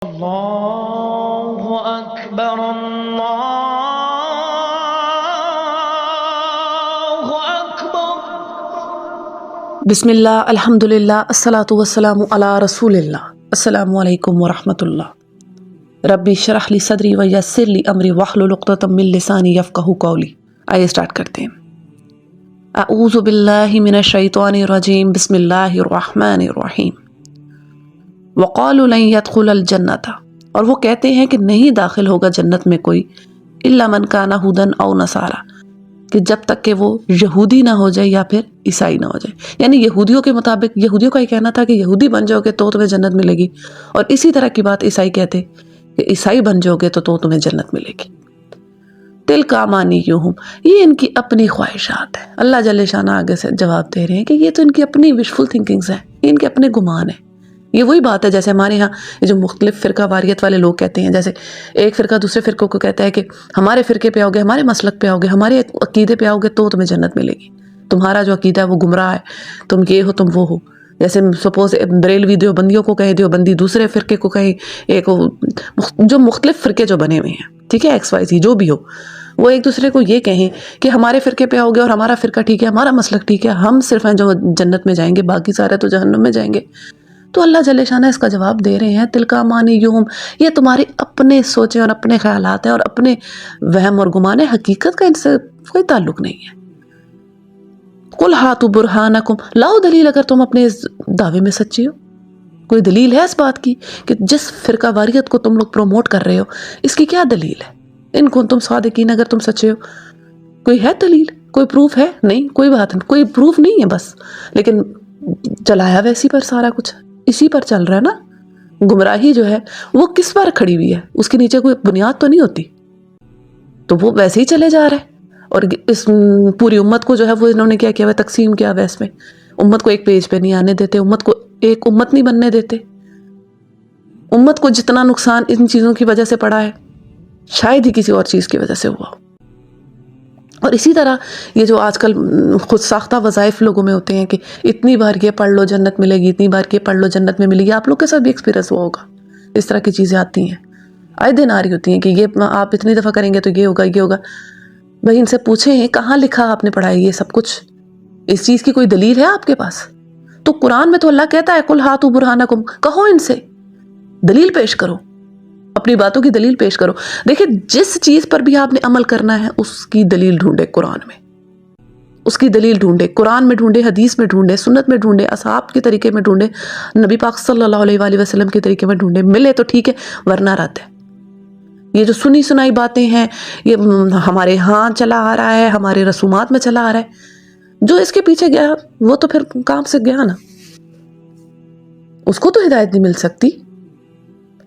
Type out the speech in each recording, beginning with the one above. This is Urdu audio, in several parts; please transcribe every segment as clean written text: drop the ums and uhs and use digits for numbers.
اللہ اکبر اللہ اکبر۔ بسم اللہ، الحمد للہ، الصلاۃ والسلام علی رسول اللہ۔ السلام علیکم ورحمۃ اللہ۔ ربی اشرح لی صدری ویسر لی امری واحلل عقدۃ من لسانی یفقہوا قولی۔ آئیے اسٹارٹ کرتے ہیں۔ اعوذ باللہ من الشیطان الرجیم، بسم اللہ الرحمن الرحیم۔ وقالوا لن يدخل الجنۃ، اور وہ کہتے ہیں کہ نہیں داخل ہوگا جنت میں کوئی الا من کان ھودا او نصارا، کہ جب تک کہ وہ یہودی نہ ہو جائے یا پھر عیسائی نہ ہو جائے۔ یعنی یہودیوں کے مطابق، یہودیوں کا یہ کہنا تھا کہ یہودی بن جاؤ گے تو تمہیں جنت ملے گی، اور اسی طرح کی بات عیسائی کہتے کہ عیسائی بن جاؤ گے تو تمہیں جنت ملے گی۔ تلک امانیہم، یہ ان کی اپنی خواہشات ہیں۔ اللہ جل شانہ آگے سے جواب دے رہے ہیں کہ یہ تو ان کی اپنی وشفل تھنکنگز ہیں، یہ ان کے اپنے گمان ہیں۔ یہ وہی بات ہے جیسے ہمارے ہاں یہ جو مختلف فرقہ واریت والے لوگ کہتے ہیں، جیسے ایک فرقہ دوسرے فرقوں کو کہتا ہے کہ ہمارے فرقے پہ آؤ گے، ہمارے مسلک پہ آؤ گے، ہمارے عقیدے پہ آؤ گے تو تمہیں جنت ملے گی، تمہارا جو عقیدہ ہے وہ گمراہ ہے، تم یہ ہو تم وہ ہو۔ جیسے سپوز بریلوی دیوبندیوں کو کہیں، دیوبندی دوسرے فرقے کو کہیں، ایک جو مختلف فرقے جو بنے ہوئے ہیں، ٹھیک ہے، ایکس وائی زی جو بھی ہو، وہ ایک دوسرے کو یہ کہیں کہ ہمارے فرقے پہ آؤ گے اور ہمارا فرقہ ٹھیک ہے، ہمارا مسلک ٹھیک ہے، ہم صرف ہیں جو جنت میں جائیں گے، باقی سارے تو جہنم میں جائیں گے۔ تو اللہ جل شانہ اس کا جواب دے رہے ہیں، تلک امانیہم، یہ تمہارے اپنے سوچیں اور اپنے خیالات ہیں اور اپنے وہم اور گمان ہیں، حقیقت کا ان سے کوئی تعلق نہیں ہے۔ قل ہاتوا برہانکم، لاؤ دلیل اگر تم اپنے اس دعوے میں سچی ہو۔ کوئی دلیل ہے اس بات کی کہ جس فرقہ واریت کو تم لوگ پروموٹ کر رہے ہو، اس کی کیا دلیل ہے؟ ان کنتم صادقین، اگر تم سچے ہو کوئی ہے دلیل، کوئی پروف ہے؟ نہیں، کوئی بات نہیں، کوئی پروف نہیں ہے بس، لیکن چلایا ویسی پر سارا کچھ اسی پر چل رہا ہے نا۔ گمراہی جو ہے وہ کس پر کھڑی ہوئی ہے؟ اس کے نیچے کوئی بنیاد تو نہیں ہوتی، تو وہ ویسے ہی چلے جا رہے ہیں۔ اور اس پوری امت کو جو ہے وہ انہوں نے کیا کیا ہوا ہے، تقسیم کیا ہوا ہے اس میں۔ امت کو ایک پیج پہ نہیں آنے دیتے، امت کو ایک امت نہیں بننے دیتے۔ امت کو جتنا نقصان ان چیزوں کی وجہ سے پڑا ہے، شاید ہی کسی اور چیز کی وجہ سے ہوا۔ اور اسی طرح یہ جو آج کل خود ساختہ وظائف لوگوں میں ہوتے ہیں کہ اتنی بار یہ پڑھ لو جنت ملے گی، اتنی بار یہ پڑھ لو جنت میں ملے گی، آپ لوگ کے ساتھ بھی ایکسپیرینس ہوا ہوگا، اس طرح کی چیزیں آتی ہیں، آئے دن آ رہی ہوتی ہیں کہ یہ آپ اتنی دفعہ کریں گے تو یہ ہوگا، یہ ہوگا۔ بھائی ان سے پوچھیں کہاں لکھا آپ نے پڑھا ہے یہ سب کچھ؟ اس چیز کی کوئی دلیل ہے آپ کے پاس؟ تو قرآن میں تو اللہ کہتا ہے قل ہاتوا برہانکم، کہو ان سے دلیل پیش کرو، اپنی باتوں کی دلیل پیش کرو۔ دیکھیں جس چیز پر بھی آپ نے عمل کرنا ہے اس کی دلیل ڈھونڈے، قرآن میں اس کی دلیل ڈھونڈے، قرآن میں ڈھونڈے، حدیث میں ڈھونڈے، سنت میں ڈھونڈے، اصحاب کے طریقے میں ڈھونڈے، نبی پاک صلی اللہ علیہ وآلہ وسلم کے طریقے میں ڈھونڈے، ملے تو ٹھیک ہے ورنہ رد ہے۔ یہ جو سنی سنائی باتیں ہیں، یہ ہمارے ہاں چلا آ رہا ہے، ہمارے رسومات میں چلا آ رہا ہے، جو اس کے پیچھے گیا وہ تو پھر کام سے گیا نا، اس کو تو ہدایت نہیں مل سکتی۔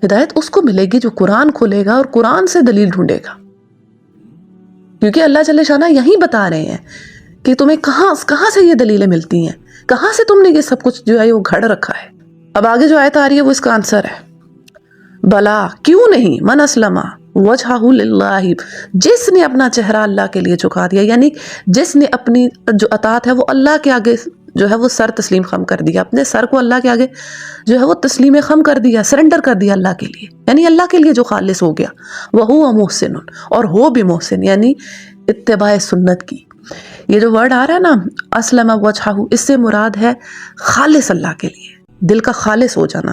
ہدایت اس کو ملے گی جو قرآن کھولے گا اور قرآن سے دلیل ڈھونڈے گا، کیونکہ اللہ جل شانہ یہی بتا رہے ہیں کہ تمہیں کہاں سے یہ دلیلیں ملتی ہیں، کہاں سے تم نے یہ سب کچھ جو ہے وہ گھڑ رکھا ہے۔ اب آگے جو آیت آ رہی ہے وہ اس کا آنسر ہے، بلا کیوں نہیں، من اسلم وجہہ للہ، جس نے اپنا چہرہ اللہ کے لیے جھکا دیا، یعنی جس نے اپنی جو اطاعت ہے وہ اللہ کے آگے جو ہے وہ سر تسلیم خم کر دیا، اپنے سر کو اللہ کے آگے جو ہے وہ تسلیم خم کر دیا، سرنڈر کر دیا اللہ کے لیے، یعنی اللہ کے لیے جو خالص ہو گیا، وَهُوَ مُحْسِنٌ، اور ہو بھی محسن، یعنی اتباع سنت کی۔ یہ جو ورڈ آ رہا ہے نا اسلم وجہہ، اس سے مراد ہے خالص اللہ کے لیے، دل کا خالص ہو جانا،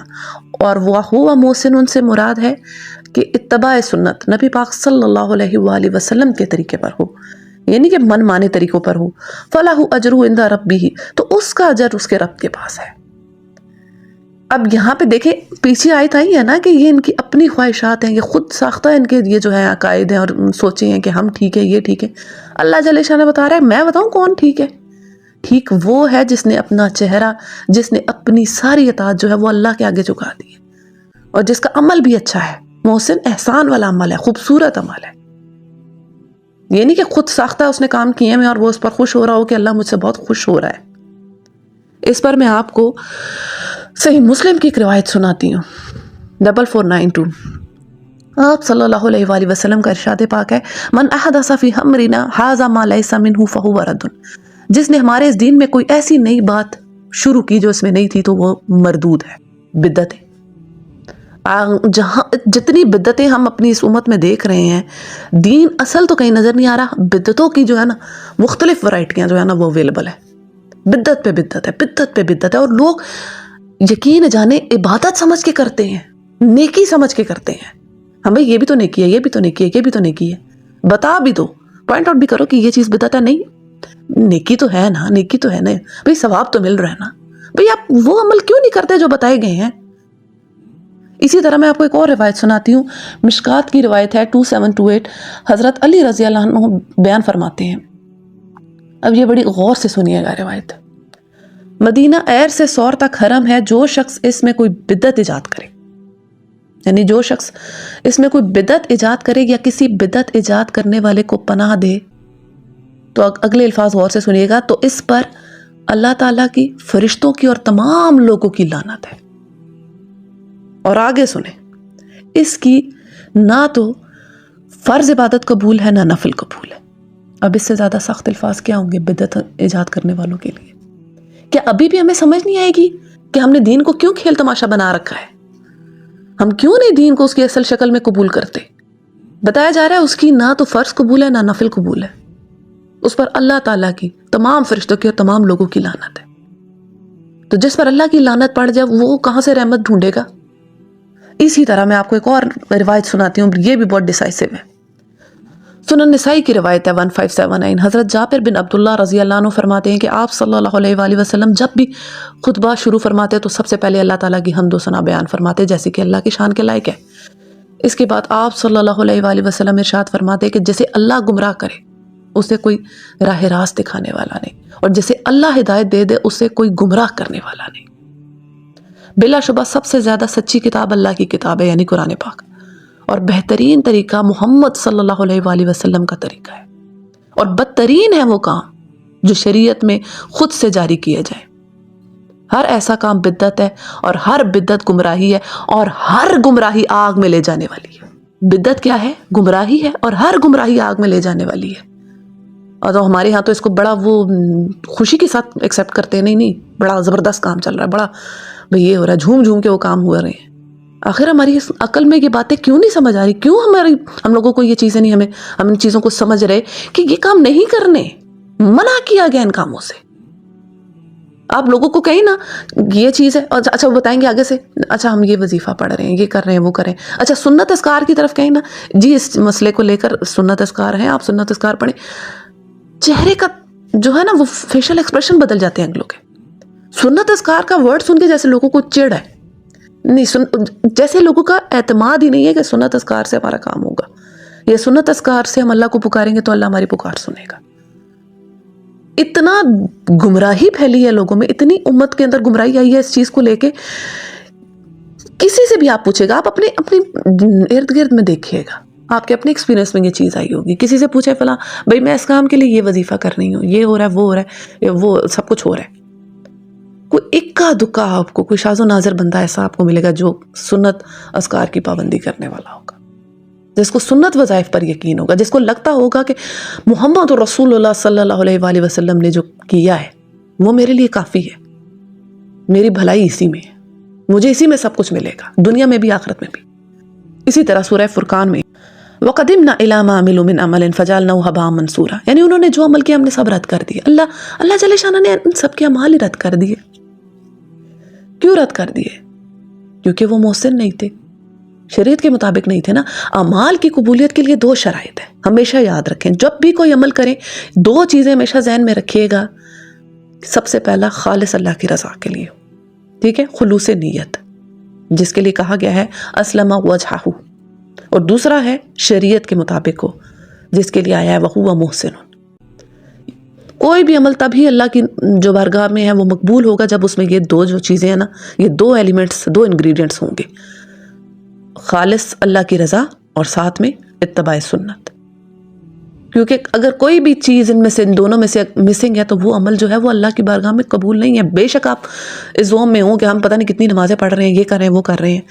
اور وَهُوَ مُحْسِنٌ سے مراد ہے کہ اتباع سنت نبی پاک صلی اللہ علیہ وآلہ وسلم کے طریقے پر ہو، یعنی کہ من مانے طریقوں پر ہو، فَلَهُ أَجْرُهُ عِنْدَ رَبِّهِ، تو اس کا اجر اس کے رب کے پاس ہے۔ اب یہاں پہ دیکھیں پیچھے آیت آئی ہے نا کہ یہ ان کی اپنی خواہشات ہیں، یہ خود ساختہ ان کے یہ جو ہے عقائد ہیں اور سوچے ہیں کہ ہم ٹھیک ہے، یہ ٹھیک ہے۔ اللہ جل شانہ بتا رہا ہے میں بتاؤں کون ٹھیک ہے؟ ٹھیک وہ ہے جس نے اپنا چہرہ، جس نے اپنی ساری اطاعت جو ہے وہ اللہ کے آگے جھکا دی ہے، اور جس کا عمل بھی اچھا ہے، محسن احسان والا عمل ہے، خوبصورت عمل ہے، یہ نہیں کہ خود ساختہ اس نے کام کیے ہیں اور وہ اس پر خوش ہو رہا ہو کہ اللہ مجھ سے بہت خوش ہو رہا ہے۔ اس پر میں آپ کو صحیح مسلم کی ایک روایت سناتی ہوں، 4492، آپ صلی اللہ علیہ وآلہ وسلم کا ارشاد پاک ہے، من احدث فی امرنا ھذا ما لیس منہ فہو رد، جس نے ہمارے اس دین میں کوئی ایسی نئی بات شروع کی جو اس میں نہیں تھی تو وہ مردود ہے، بدعت ہے۔ جہاں جتنی بدعتیں ہم اپنی اس امت میں دیکھ رہے ہیں، دین اصل تو کہیں نظر نہیں آ رہا، بدعتوں کی جو ہے نا مختلف ورائٹیاں جو ہے نا وہ اویلیبل ہے، بدعت پہ بدعت ہے، بدعت پہ بدعت ہے، اور لوگ یقین جانے عبادت سمجھ کے کرتے ہیں، نیکی سمجھ کے کرتے ہیں، ہمیں یہ بھی تو نیکی ہے، یہ بھی تو نیکی ہے، یہ بھی تو نیکی ہے، بتا بھی دو، پوائنٹ آؤٹ بھی کرو کہ یہ چیز بدعت ہے، نہیں نیکی تو ہے نا، نیکی تو ہے نا بھئی، ثواب تو مل رہا ہے نا بھئی، آپ وہ عمل کیوں نہیں کرتے جو بتائے گئے ہیں؟ اسی طرح میں آپ کو ایک اور روایت سناتی ہوں، مشکات کی روایت ہے 2728، حضرت علی رضی اللہ عنہ بیان فرماتے ہیں، اب یہ بڑی غور سے سنیے گا روایت، مدینہ ایر سے سور تک حرم ہے، جو شخص اس میں کوئی بدعت ایجاد کرے، یعنی جو شخص اس میں کوئی بدعت ایجاد کرے یا کسی بدعت ایجاد کرنے والے کو پناہ دے، تو اگلے الفاظ غور سے سنیے گا، تو اس پر اللہ تعالیٰ کی، فرشتوں کی اور تمام لوگوں کی لعنت ہے۔ اور آگے سنیں، اس کی نہ تو فرض عبادت قبول ہے نہ نفل قبول ہے۔ اب اس سے زیادہ سخت الفاظ کیا ہوں گے بدعت ایجاد کرنے والوں کے لیے؟ کیا ابھی بھی ہمیں سمجھ نہیں آئے گی کہ ہم نے دین کو کیوں کھیل تماشا بنا رکھا ہے؟ ہم کیوں نہیں دین کو اس کی اصل شکل میں قبول کرتے؟ بتایا جا رہا ہے اس کی نہ تو فرض قبول ہے نہ نفل قبول ہے، اس پر اللہ تعالیٰ کی، تمام فرشتوں کی اور تمام لوگوں کی لعنت ہے۔ تو جس پر اللہ کی لعنت پڑ جائے وہ کہاں سے رحمت ڈھونڈے گا؟ اسی طرح میں آپ کو ایک اور روایت سناتی ہوں، یہ بھی بہت ڈیسائسو ہے، سنن نسائی کی روایت ہے 1579، حضرت جابر بن عبداللہ رضی اللہ عنہ فرماتے ہیں کہ آپ صلی اللہ علیہ وآلہ وسلم جب بھی خطبہ شروع فرماتے تو سب سے پہلے اللہ تعالیٰ کی حمد و ثنا بیان فرماتے، جیسے کہ اللہ کی شان کے لائق ہے۔ اس کے بعد آپ صلی اللہ علیہ وآلہ وسلم ارشاد فرماتے کہ جسے اللہ گمراہ کرے اسے کوئی راہ راست دکھانے والا نہیں، اور جسے اللہ ہدایت دے دے اسے کوئی گمراہ کرنے والا نہیں۔ بلا شبہ سب سے زیادہ سچی کتاب اللہ کی کتاب ہے، یعنی قرآن پاک، اور بہترین طریقہ محمد صلی اللہ علیہ وآلہ وسلم کا طریقہ ہے، اور بدترین ہے وہ کام جو شریعت میں خود سے جاری کیا جائے۔ ہر ایسا کام بدعت ہے، اور ہر بدعت گمراہی ہے، اور ہر گمراہی آگ میں لے جانے والی ہے۔ بدعت کیا ہے؟ گمراہی ہے، اور ہر گمراہی آگ میں لے جانے والی ہے۔ اور تو ہمارے ہاں تو اس کو بڑا وہ خوشی کے ساتھ ایکسیپٹ کرتے ہیں، نہیں بڑا زبردست کام چل رہا ہے، بڑا بھئی یہ ہو رہا ہے، جھوم جھوم کے وہ کام ہو رہے ہیں۔ آخر ہماری اس عقل میں یہ باتیں کیوں نہیں سمجھ آ رہی؟ کیوں ہم لوگوں کو یہ چیزیں نہیں، ہم ان چیزوں کو سمجھ رہے کہ یہ کام نہیں کرنے، منع کیا گیا ان کاموں سے۔ آپ لوگوں کو کہیں نا یہ چیز ہے، اچھا وہ بتائیں گے آگے سے، اچھا ہم یہ وظیفہ پڑھ رہے ہیں، یہ کر رہے ہیں، وہ کریں، اچھا سنت اذکار کی طرف کہیں نا، جی اس مسئلے کو لے کر سنت اذکار ہیں، آپ سنت اذکار پڑھیں، چہرے کا جو ہے نا وہ فیشل ایکسپریشن بدل جاتے ہیں اگلوں کے۔ سنت اذکار کا ورڈ سن کے جیسے لوگوں کو چڑ ہے، نہیں جیسے لوگوں کا اعتماد ہی نہیں ہے کہ سنت اذکار سے ہمارا کام ہوگا، یا سنت اذکار سے ہم اللہ کو پکاریں گے تو اللہ ہماری پکار سنے گا۔ اتنا گمراہی پھیلی ہے لوگوں میں، اتنی امت کے اندر گمراہی آئی ہے اس چیز کو لے کے، کسی سے بھی آپ پوچھے گا، آپ اپنے ارد گرد میں دیکھیے گا، آپ کے اپنے ایکسپیرینس میں یہ چیز آئی ہوگی، کسی سے پوچھے فلاں بھائی میں اس کام کے لیے یہ وظیفہ کر رہی ہوں، یہ ہو رہا ہے، وہ ہو رہا ہے، وہ سب کچھ ہو رہا ہے، کوئی اکا دکا آپ کو، کوئی شاذ و نادر بندہ ایسا آپ کو ملے گا جو سنت اذکار کی پابندی کرنے والا ہوگا، جس کو سنت وظائف پر یقین ہوگا، جس کو لگتا ہوگا کہ محمد رسول اللہ صلی اللہ علیہ وآلہ وسلم نے جو کیا ہے وہ میرے لیے کافی ہے، میری بھلائی اسی میں ہے، مجھے اسی میں سب کچھ ملے گا، دنیا میں بھی آخرت میں بھی۔ اسی طرح سورہ فرقان میں وَقَدِمْنَا إِلَىٰ مَا عَمِلُوا مِنْ عَمَلٍ فَجَعَلْنَاهُ هَبَاءً مَنْثُورًا، یعنی انہوں نے جو عمل کیا ہم نے سب رد کر دیا۔ اللہ جل شانہ نے ان سب کے اعمال ہی رد کر دیے۔ کیوں رد کر دیے؟ کیونکہ وہ محسن نہیں تھے، شریعت کے مطابق نہیں تھے نا۔ اعمال کی قبولیت کے لیے دو شرائط ہیں، ہمیشہ یاد رکھیں، جب بھی کوئی عمل کریں دو چیزیں ہمیشہ ذہن میں رکھیے گا۔ سب سے پہلا خالص اللہ کی رضا کے لیے، ٹھیک ہے، خلوص نیت، جس کے لیے کہا گیا ہے اسلم وجہہ، اور دوسرا ہے شریعت کے مطابق ہو، جس کے لیے آیا ہے وَهُوَ مُحْسِنٌ۔ کوئی بھی عمل تبھی اللہ کی جو بارگاہ میں ہے وہ مقبول ہوگا جب اس میں یہ دو جو چیزیں ہیں نا، یہ دو ایلیمنٹس، دو انگریڈینٹس ہوں گے، خالص اللہ کی رضا اور ساتھ میں اتباع سنت۔ کیونکہ اگر کوئی بھی چیز ان میں سے، ان دونوں میں سے مسنگ ہے تو وہ عمل جو ہے وہ اللہ کی بارگاہ میں قبول نہیں ہے۔ بے شک آپ اس زوم میں ہوں کہ ہم پتہ نہیں کتنی نمازیں پڑھ رہے ہیں، یہ کر رہے ہیں، وہ کر رہے ہیں،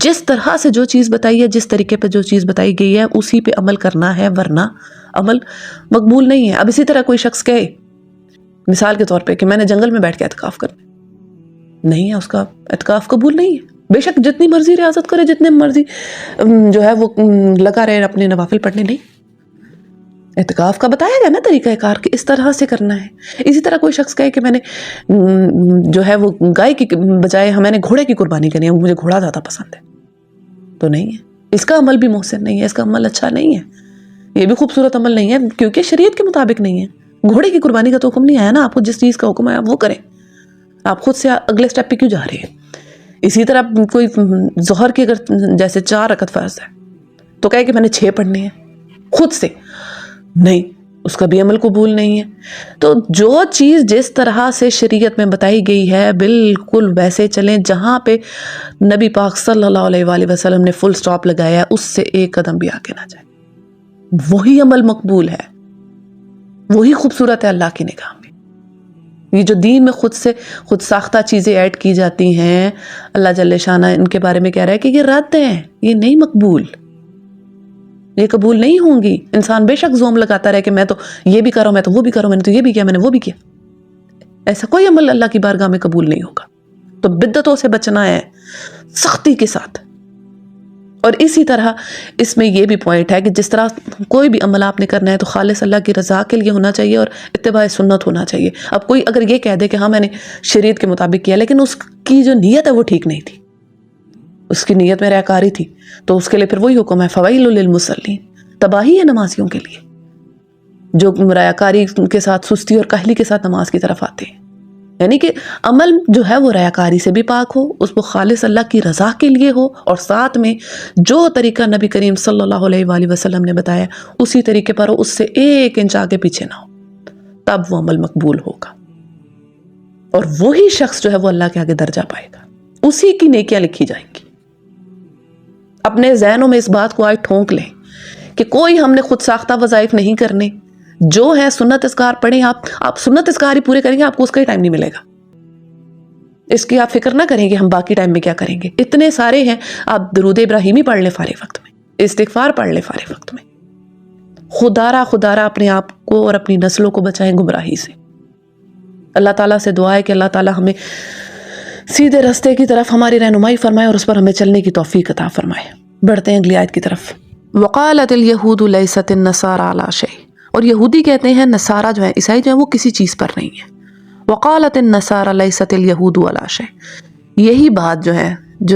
جس طرح سے جو چیز بتائی ہے، جس طریقے پہ جو چیز بتائی گئی ہے اسی پہ عمل کرنا ہے، ورنہ عمل مقبول نہیں ہے۔ اب اسی طرح کوئی شخص کہے مثال کے طور پہ کہ میں نے جنگل میں بیٹھ کے اعتکاف کرنا، نہیں ہے، اس کا اعتکاف قبول نہیں ہے، بے شک جتنی مرضی ریاضت کرے، جتنے مرضی جو ہے وہ لگا رہے اپنے نوافل پڑھنے، نہیں. اعتکاف کا بتایا گیا نا طریقہ کار کہ اس طرح سے کرنا ہے. اسی طرح کوئی شخص کہے کہ میں نے جو ہے وہ گائے کی بجائے میں نے گھوڑے کی قربانی کرنی ہے، مجھے گھوڑا زیادہ پسند ہے، تو نہیں ہے. اس کا عمل بھی محسن نہیں ہے، اس کا عمل اچھا نہیں ہے، یہ بھی خوبصورت عمل نہیں ہے، کیونکہ شریعت کے مطابق نہیں ہے. گھوڑے کی قربانی کا تو حکم نہیں آیا نا، آپ کو جس چیز کا حکم ہے آپ وہ کریں. آپ خود سے اگلے سٹیپ پہ کیوں جا رہے ہیں؟ اسی طرح کوئی ظہر کی اگر جیسے 4 رکعت فرض ہے تو کہے کہ میں نے 6 پڑھنے ہیں خود سے، نہیں، اس کا بھی عمل قبول نہیں ہے. تو جو چیز جس طرح سے شریعت میں بتائی گئی ہے بالکل ویسے چلیں، جہاں پہ نبی پاک صلی اللہ علیہ وآلہ وسلم نے فل سٹاپ لگایا ہے اس سے ایک قدم بھی آگے نہ جائے. وہی عمل مقبول ہے، وہی خوبصورت ہے اللہ کی نگاہ میں. یہ جو دین میں خود ساختہ چیزیں ایڈ کی جاتی ہیں، اللہ جل شانہ ان کے بارے میں کہہ رہا ہے کہ یہ رد ہیں، یہ نہیں مقبول، یہ قبول نہیں ہوں گی. انسان بے شک زوم لگاتا رہے کہ میں تو یہ بھی کروں، میں تو وہ بھی کروں، میں نے تو یہ بھی کیا، میں نے وہ بھی کیا. ایسا کوئی عمل اللہ کی بارگاہ میں قبول نہیں ہوگا. تو بدعتوں سے بچنا ہے سختی کے ساتھ. اور اسی طرح اس میں یہ بھی پوائنٹ ہے کہ جس طرح کوئی بھی عمل آپ نے کرنا ہے تو خالص اللہ کی رضا کے لیے ہونا چاہیے اور اتباع سنت ہونا چاہیے. اب کوئی اگر یہ کہہ دے کہ ہاں میں نے شریعت کے مطابق کیا، لیکن اس کی جو نیت ہے وہ ٹھیک نہیں تھی، اس کی نیت میں ریاکاری تھی، تو اس کے لیے پھر وہی حکم ہے فویل للمصلین، تباہی ہے نمازیوں کے لیے جو ریاکاری کے ساتھ، سستی اور کاہلی کے ساتھ نماز کی طرف آتے ہیں. یعنی کہ عمل جو ہے وہ ریاکاری سے بھی پاک ہو، اس کو خالص اللہ کی رضا کے لیے ہو، اور ساتھ میں جو طریقہ نبی کریم صلی اللہ علیہ وآلہ وسلم نے بتایا اسی طریقے پر ہو، اس سے 1 انچ آگے پیچھے نہ ہو، تب وہ عمل مقبول ہوگا. اور وہی شخص جو ہے وہ اللہ کے آگے درجہ پائے گا، اسی کی نیکیاں لکھی جائیں گی. اپنے ذہنوں میں اس بات کو آج ٹھونک لیں کہ کوئی ہم نے خود ساختہ وظائف نہیں کرنے، جو ہے سنت اذکار پڑھیں. آپ سنت اذکار ہی پورے کریں گے، آپ کو اس کا ہی ٹائم نہیں ملے گا. اس کی آپ فکر نہ کریں کہ ہم باقی ٹائم میں کیا کریں گے، اتنے سارے ہیں. آپ درود ابراہیمی پڑھ لیں فارغ وقت میں، استغفار پڑھ لیں فارغ وقت میں. خدارہ اپنے آپ کو اور اپنی نسلوں کو بچائیں گمراہی سے. اللہ تعالیٰ سے دعا ہے کہ اللہ تعالیٰ ہمیں سیدھے راستے کی طرف ہماری رہنمائی فرمائے اور اس پر ہمیں چلنے کی توفیق عطا فرمائے. بڑھتے ہیں اگلی آیت کی طرف. وقالت اليہود لیست النصارى علی شیء، اور یہودی کہتے ہیں نصارہ جو ہیں، عیسائی جو ہیں، وہ کسی چیز پر نہیں ہیں. وقالت النصارى لیست اليہود علی شیء، یہی بات جو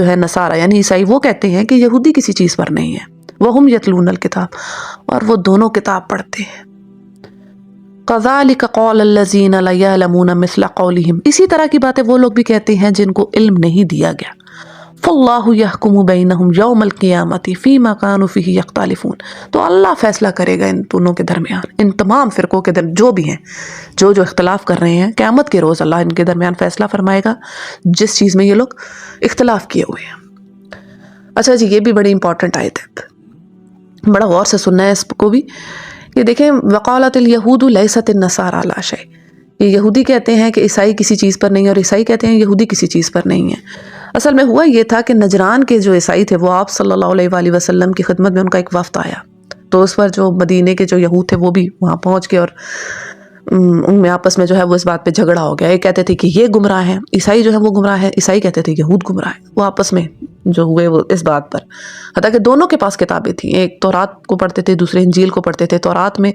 ہے نصارہ یعنی عیسائی وہ کہتے ہیں کہ یہودی کسی چیز پر نہیں ہے. وہم یتلون الکتاب، اور وہ دونوں کتاب پڑھتے ہیں. كذلك قول الذين لا يعلمون مثل قولهم، اسی طرح کی باتیں وہ لوگ بھی کہتے ہیں جن کو علم نہیں دیا گیا. فاللہ يحكم بينهم يوم القيامة فيما كانوا فيه يختلفون، تو اللہ فیصلہ کرے گا ان دونوں کے درمیان، ان تمام فرقوں کے درمیان جو بھی ہیں، جو اختلاف کر رہے ہیں، قیامت کے روز اللہ ان کے درمیان فیصلہ فرمائے گا جس چیز میں یہ لوگ اختلاف کیے ہوئے ہیں. اچھا جی، یہ بھی بڑی امپورٹنٹ آیت ہے، بڑا غور سے سننا ہے اس کو بھی. یہ دیکھیں، وقالت الیہود لیست النصارى علی شیء، یہ یہودی کہتے ہیں کہ عیسائی کسی چیز پر نہیں ہے، اور عیسائی کہتے ہیں یہودی کسی چیز پر نہیں ہے. اصل میں ہوا یہ تھا کہ نجران کے جو عیسائی تھے وہ آپ صلی اللہ علیہ وآلہ وسلم کی خدمت میں ان کا ایک وفد آیا، تو اس پر جو مدینے کے جو یہود تھے وہ بھی وہاں پہنچ کے، اور ان میں آپس میں جو ہے وہ اس بات پہ جھگڑا ہو گیا. یہ کہتے تھے کہ یہ گمراہ ہیں، عیسائی جو ہے وہ گمراہ ہے، عیسائی کہتے تھے یہود گمراہ ہیں. وہ آپس میں جو ہوئے وہ اس بات پر، حتیٰ کہ دونوں کے پاس کتابیں تھیں، ایک تورات کو پڑھتے تھے، دوسرے انجیل کو پڑھتے تھے. تورات میں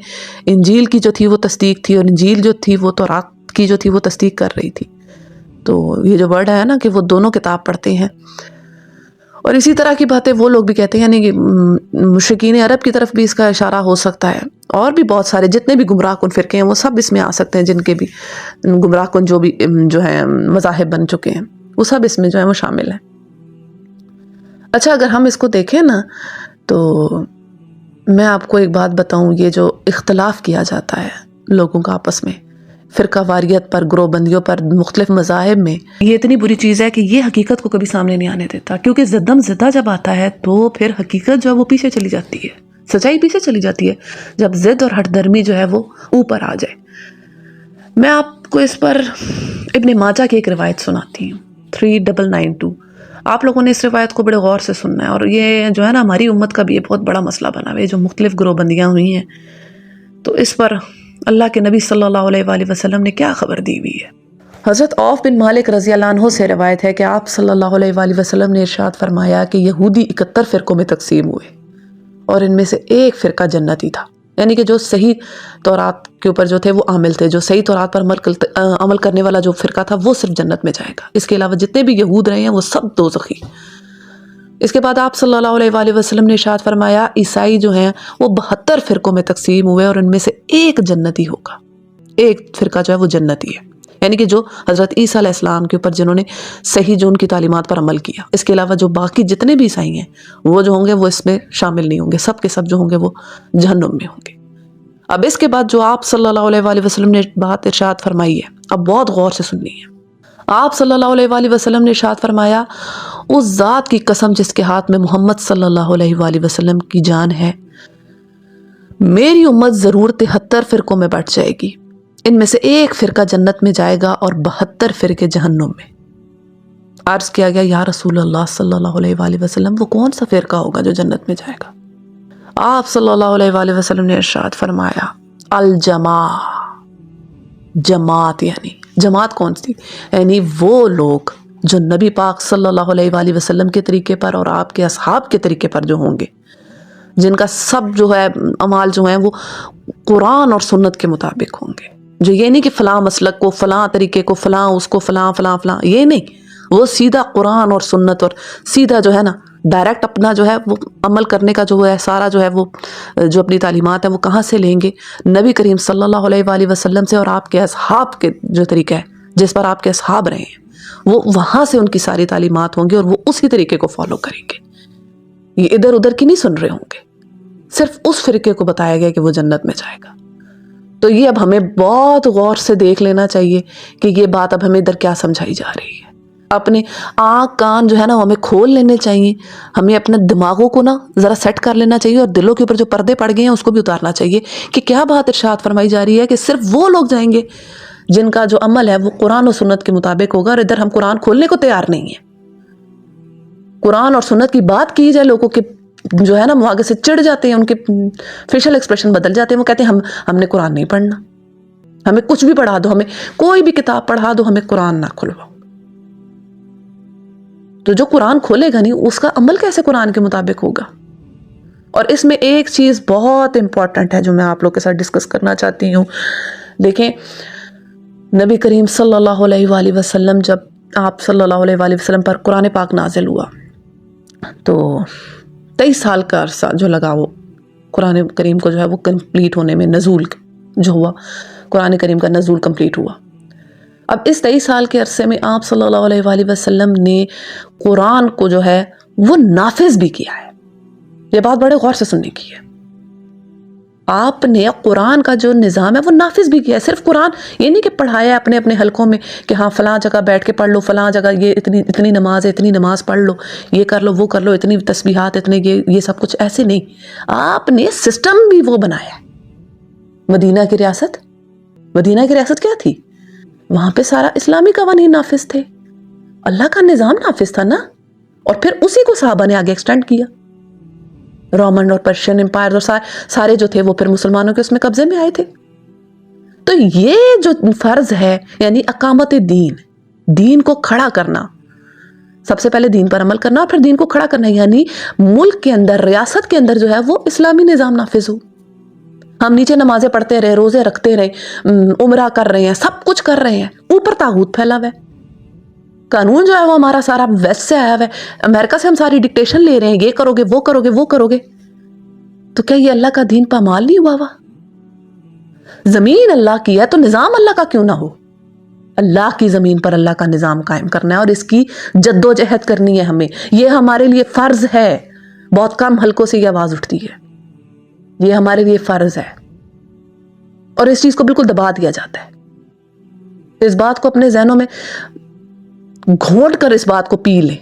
انجیل کی جو تھی وہ تصدیق تھی، اور انجیل جو تھی وہ تورات کی جو تھی وہ تصدیق کر رہی تھی. تو یہ جو ورڈ ہے نا کہ وہ دونوں کتاب پڑھتے ہیں. اور اسی طرح کی باتیں وہ لوگ بھی کہتے ہیں، یعنی کہ مشرکین عرب کی طرف بھی اس کا اشارہ ہو سکتا ہے، اور بھی بہت سارے جتنے بھی گمراہ کن فرقے ہیں وہ سب اس میں آ سکتے ہیں، جن کے بھی گمراہ کن جو ہیں مذاہب بن چکے ہیں، وہ سب اس میں جو ہے وہ شامل ہیں. اچھا، اگر ہم اس کو دیکھیں نا تو میں آپ کو ایک بات بتاؤں، یہ جو اختلاف کیا جاتا ہے لوگوں کا آپس میں، فرقہ واریت پر، گروہ بندیوں پر، مختلف مذاہب میں، یہ اتنی بری چیز ہے کہ یہ حقیقت کو کبھی سامنے نہیں آنے دیتا. کیونکہ زدم زدہ جب آتا ہے تو پھر حقیقت جو ہے وہ پیچھے چلی جاتی ہے، سچائی پیچھے چلی جاتی ہے جب ضد اور ہٹ درمی جو ہے وہ اوپر آ جائے. میں آپ کو اس پر ابن ماجہ کی ایک روایت سناتی ہوں، 3992. آپ لوگوں نے اس روایت کو بڑے غور سے سننا ہے، اور یہ جو ہے نا ہماری امت کا بھی یہ بہت بڑا مسئلہ بنا ہوا ہے، جو مختلف گروہ بندیاں ہوئی ہیں، تو اس پر اللہ کے نبی صلی اللہ علیہ وآلہ وسلم نے کیا خبر دی ہوئی ہے. حضرت عوف بن مالک رضی اللہ عنہ سے روایت ہے کہ آپ صلی اللہ علیہ وآلہ وسلم نے ارشاد فرمایا کہ یہودی 71 فرقوں میں تقسیم ہوئے اور ان میں سے ایک فرقہ جنتی تھا، یعنی کہ جو صحیح تورات کے اوپر جو تھے وہ عامل تھے، جو صحیح تورات پر عمل کرنے والا جو فرقہ تھا وہ صرف جنت میں جائے گا، اس کے علاوہ جتنے بھی یہود رہے ہیں وہ سب دوزخی۔ اس کے بعد آپ صلی اللہ علیہ وآلہ وسلم نے ارشاد فرمایا عیسائی جو ہیں وہ 72 فرقوں میں تقسیم ہوئے اور ان میں سے ایک جنتی ہوگا، ایک فرقہ جو ہے وہ جنتی ہے، یعنی کہ جو حضرت عیسیٰ علیہ السلام کے اوپر جنہوں نے صحیح جو ان کی تعلیمات پر عمل کیا۔ اس کے علاوہ جو باقی جتنے بھی عیسائی ہیں وہ جو ہوں گے وہ اس میں شامل نہیں ہوں گے، سب کے سب جو ہوں گے وہ جہنم میں ہوں گے۔ اب اس کے بعد جو آپ صلی اللہ علیہ وآلہ وسلم نے بات ارشاد فرمائی ہے، اب بہت غور سے سننی ہے۔ آپ صلی اللہ علیہ وآلہ وسلم نے ارشاد فرمایا اس ذات کی قسم جس کے ہاتھ میں محمد صلی اللہ علیہ وآلہ وسلم کی جان ہے، میری امت ضرور 73 فرقوں میں بٹ جائے گی، ان میں سے ایک فرقہ جنت میں جائے گا اور 72 فرقے جہنم میں۔ عرض کیا گیا یا رسول اللہ صلی اللہ علیہ وآلہ وسلم وہ کون سا فرقہ ہوگا جو جنت میں جائے گا؟ آپ صلی اللہ علیہ وآلہ وسلم نے ارشاد فرمایا الجماع، جماعت، یعنی جماعت کون سی؟ یعنی وہ لوگ جو نبی پاک صلی اللہ علیہ وآلہ وسلم کے طریقے پر اور آپ کے اصحاب کے طریقے پر جو ہوں گے، جن کا سب جو ہے اعمال جو ہیں وہ قرآن اور سنت کے مطابق ہوں گے، جو یہ نہیں کہ فلاں مسلک کو، فلاں طریقے کو، فلاں اس کو، فلاں فلاں فلاں، یہ نہیں، وہ سیدھا قرآن اور سنت اور سیدھا جو ہے نا ڈائریکٹ اپنا جو ہے وہ عمل کرنے کا جو ہے سارا جو ہے وہ جو اپنی تعلیمات ہیں وہ کہاں سے لیں گے؟ نبی کریم صلی اللہ علیہ وآلہ وسلم سے اور آپ کے اصحاب کے جو طریقہ ہے جس پر آپ کے اصحاب رہے ہیں وہ وہاں سے ان کی ساری تعلیمات ہوں گی اور وہ اسی طریقے کو فالو کریں گے۔ یہ ادھر ادھر کی نہیں سن رہے ہوں گے، صرف اس فرقے کو بتایا گیا کہ وہ جنت میں جائے گا۔ تو یہ اب ہمیں بہت غور سے دیکھ لینا چاہیے کہ یہ بات اب ہمیں ادھر کیا سمجھائی جا رہی ہے۔ اپنے آنکھ کان جو ہے نا وہ ہمیں کھول لینے چاہیے، ہمیں اپنے دماغوں کو نا ذرا سیٹ کر لینا چاہیے اور دلوں کے اوپر جو پردے پڑ گئے ہیں اس کو بھی اتارنا چاہیے کہ کیا بات ارشاد فرمائی جا رہی ہے کہ صرف وہ لوگ جائیں گے جن کا جو عمل ہے وہ قرآن و سنت کے مطابق ہوگا، اور ادھر ہم قرآن کھولنے کو تیار نہیں ہیں۔ قرآن اور سنت کی بات کی جائے لوگوں کے جو ہے نا وہ آگے سے چڑھ جاتے ہیں، ان کے فیشل ایکسپریشن بدل جاتے ہیں، وہ کہتے ہیں ہم نے قرآن نہیں پڑھنا، ہمیں کچھ بھی پڑھا دو، ہمیں کوئی بھی کتاب پڑھا دو، ہمیں قرآن نہ کھلواؤ۔ تو جو قرآن کھولے گا نہیں اس کا عمل کیسے قرآن کے مطابق ہوگا؟ اور اس میں ایک چیز بہت امپورٹنٹ ہے جو میں آپ لوگ کے ساتھ ڈسکس کرنا چاہتی ہوں۔ دیکھیں نبی کریم صلی اللہ علیہ وآلہ وسلم جب آپ صلی اللہ علیہ وآلہ وسلم پر قرآن پاک نازل ہوا تو 23 سال کا عرصہ جو لگا وہ قرآن کریم کو جو ہے وہ کمپلیٹ ہونے میں، نزول جو ہوا قرآن کریم کا نزول کمپلیٹ ہوا۔ اب اس 23 سال کے عرصے میں آپ صلی اللہ علیہ وآلہ وسلم نے قرآن کو جو ہے وہ نافذ بھی کیا ہے۔ یہ بات بڑے غور سے سننے کی ہے۔ آپ نے قرآن کا جو نظام ہے وہ نافذ بھی کیا ہے۔ صرف قرآن یہ نہیں کہ پڑھایا اپنے اپنے حلقوں میں کہ ہاں فلاں جگہ بیٹھ کے پڑھ لو، فلاں جگہ یہ اتنی نماز ہے، اتنی نماز پڑھ لو، یہ کر لو، وہ کر لو، اتنی تسبیحات، اتنے یہ سب کچھ، ایسے نہیں۔ آپ نے سسٹم بھی وہ بنایا ہے۔ مدینہ کی ریاست کیا تھی؟ وہاں پہ سارا اسلامی قوانین نافذ تھے، اللہ کا نظام نافذ تھا نا، اور پھر اسی کو صحابہ نے آگے ایکسٹینڈ کیا۔ رومن اور پرشین امپائر اور سارے جو تھے وہ پھر مسلمانوں کے اس میں قبضے میں آئے تھے۔ تو یہ جو فرض ہے یعنی اقامت دین کو کھڑا کرنا، سب سے پہلے دین پر عمل کرنا اور پھر دین کو کھڑا کرنا، یعنی ملک کے اندر، ریاست کے اندر جو ہے وہ اسلامی نظام نافذ ہو۔ ہم نیچے نمازیں پڑھتے رہے، روزے رکھتے رہے، عمرہ کر رہے ہیں، سب کچھ کر رہے ہیں، اوپر طاغوت پھیلا ہوا ہے۔ قانون جو ہے وہ ہمارا سارا ویسٹ سے آیا ہوا ہے، امریکہ سے ہم ساری ڈکٹیشن لے رہے ہیں، یہ کرو گے، وہ کرو گے، وہ کرو گے۔ تو کیا یہ اللہ کا دین پامال نہیں ہوا؟ زمین اللہ کی ہے تو نظام اللہ کا کیوں نہ ہو؟ اللہ کی زمین پر اللہ کا نظام قائم کرنا ہے اور اس کی جد و جہد کرنی ہے ہمیں، یہ ہمارے لیے فرض ہے۔ بہت کم حلقوں سے یہ آواز اٹھتی ہے، یہ ہمارے لیے فرض ہے، اور اس چیز کو بالکل دبا دیا جاتا ہے۔ اس بات کو اپنے ذہنوں میں گھونٹ کر اس بات کو پی لیں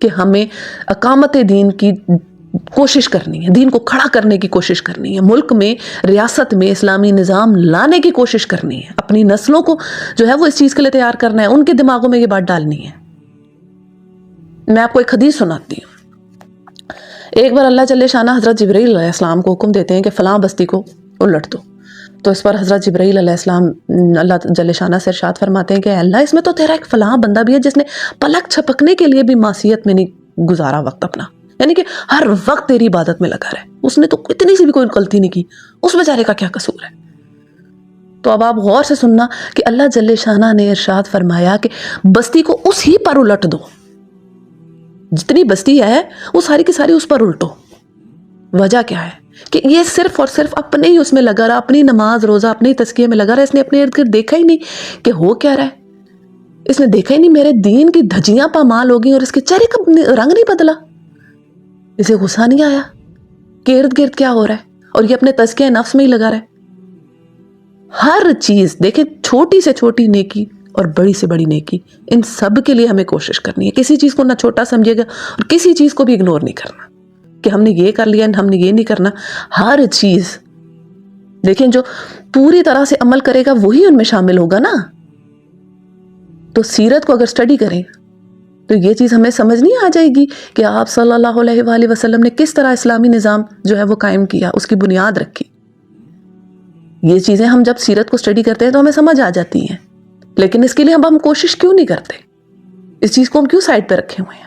کہ ہمیں اقامت دین کی کوشش کرنی ہے، دین کو کھڑا کرنے کی کوشش کرنی ہے، ملک میں، ریاست میں اسلامی نظام لانے کی کوشش کرنی ہے، اپنی نسلوں کو جو ہے وہ اس چیز کے لیے تیار کرنا ہے، ان کے دماغوں میں یہ بات ڈالنی ہے۔ میں آپ کو ایک حدیث سناتی ہوں۔ ایک بار اللہ جل شانہ حضرت جبرائیل علیہ السلام کو حکم دیتے ہیں کہ فلاں بستی کو الٹ دو، تو اس پر حضرت جبرائیل علیہ السلام اللہ جل شانہ سے ارشاد فرماتے ہیں کہ اللہ اس میں تو تیرا ایک فلاں بندہ بھی ہے جس نے پلک چھپکنے کے لیے بھی معصیت میں نہیں گزارا وقت اپنا، یعنی کہ ہر وقت تیری عبادت میں لگا رہے، اس نے تو اتنی سی بھی کوئی غلطی نہیں کی، اس بیچارے کا کیا قصور ہے؟ تو اب آپ غور سے سننا کہ اللہ جل شانہ نے ارشاد فرمایا کہ بستی کو اس ہی پر الٹ دو، جتنی بستی ہے وہ ساری کی ساری اس پر الٹو۔ وجہ کیا ہے کہ یہ صرف اور صرف اپنے ہی اس میں لگا رہا، اپنی نماز روزہ اپنے ہی تزکیے میں لگا رہا، اس نے اپنے ارد گرد دیکھا ہی نہیں کہ ہو کیا رہا ہے، اس نے دیکھا ہی نہیں میرے دین کی دھجیاں پامال ہو گئی اور اس کے چہرے کا رنگ نہیں بدلا، اسے غصہ نہیں آیا کہ ارد گرد کیا ہو رہا ہے، اور یہ اپنے تزکیہ نفس میں ہی لگا رہا ہے۔ ہر چیز دیکھیں، چھوٹی سے چھوٹی نیکی اور بڑی سے بڑی نیکی، ان سب کے لیے ہمیں کوشش کرنی ہے، کسی چیز کو نہ چھوٹا سمجھے گا اور کسی چیز کو بھی اگنور نہیں کرنا کہ ہم نے یہ کر لیا ہم نے یہ نہیں کرنا۔ ہر چیز دیکھیں، جو پوری طرح سے عمل کرے گا وہی ان میں شامل ہوگا نا۔ تو سیرت کو اگر سٹڈی کریں تو یہ چیز ہمیں سمجھ نہیں آ جائے گی کہ آپ صلی اللہ علیہ وآلہ وسلم نے کس طرح اسلامی نظام جو ہے وہ قائم کیا، اس کی بنیاد رکھی۔ یہ چیزیں ہم جب سیرت کو سٹڈی کرتے ہیں تو ہمیں سمجھ آ جاتی ہیں، لیکن اس کے لیے ہم کوشش کیوں نہیں کرتے؟ اس چیز کو ہم کیوں سائڈ پہ رکھے ہوئے ہیں؟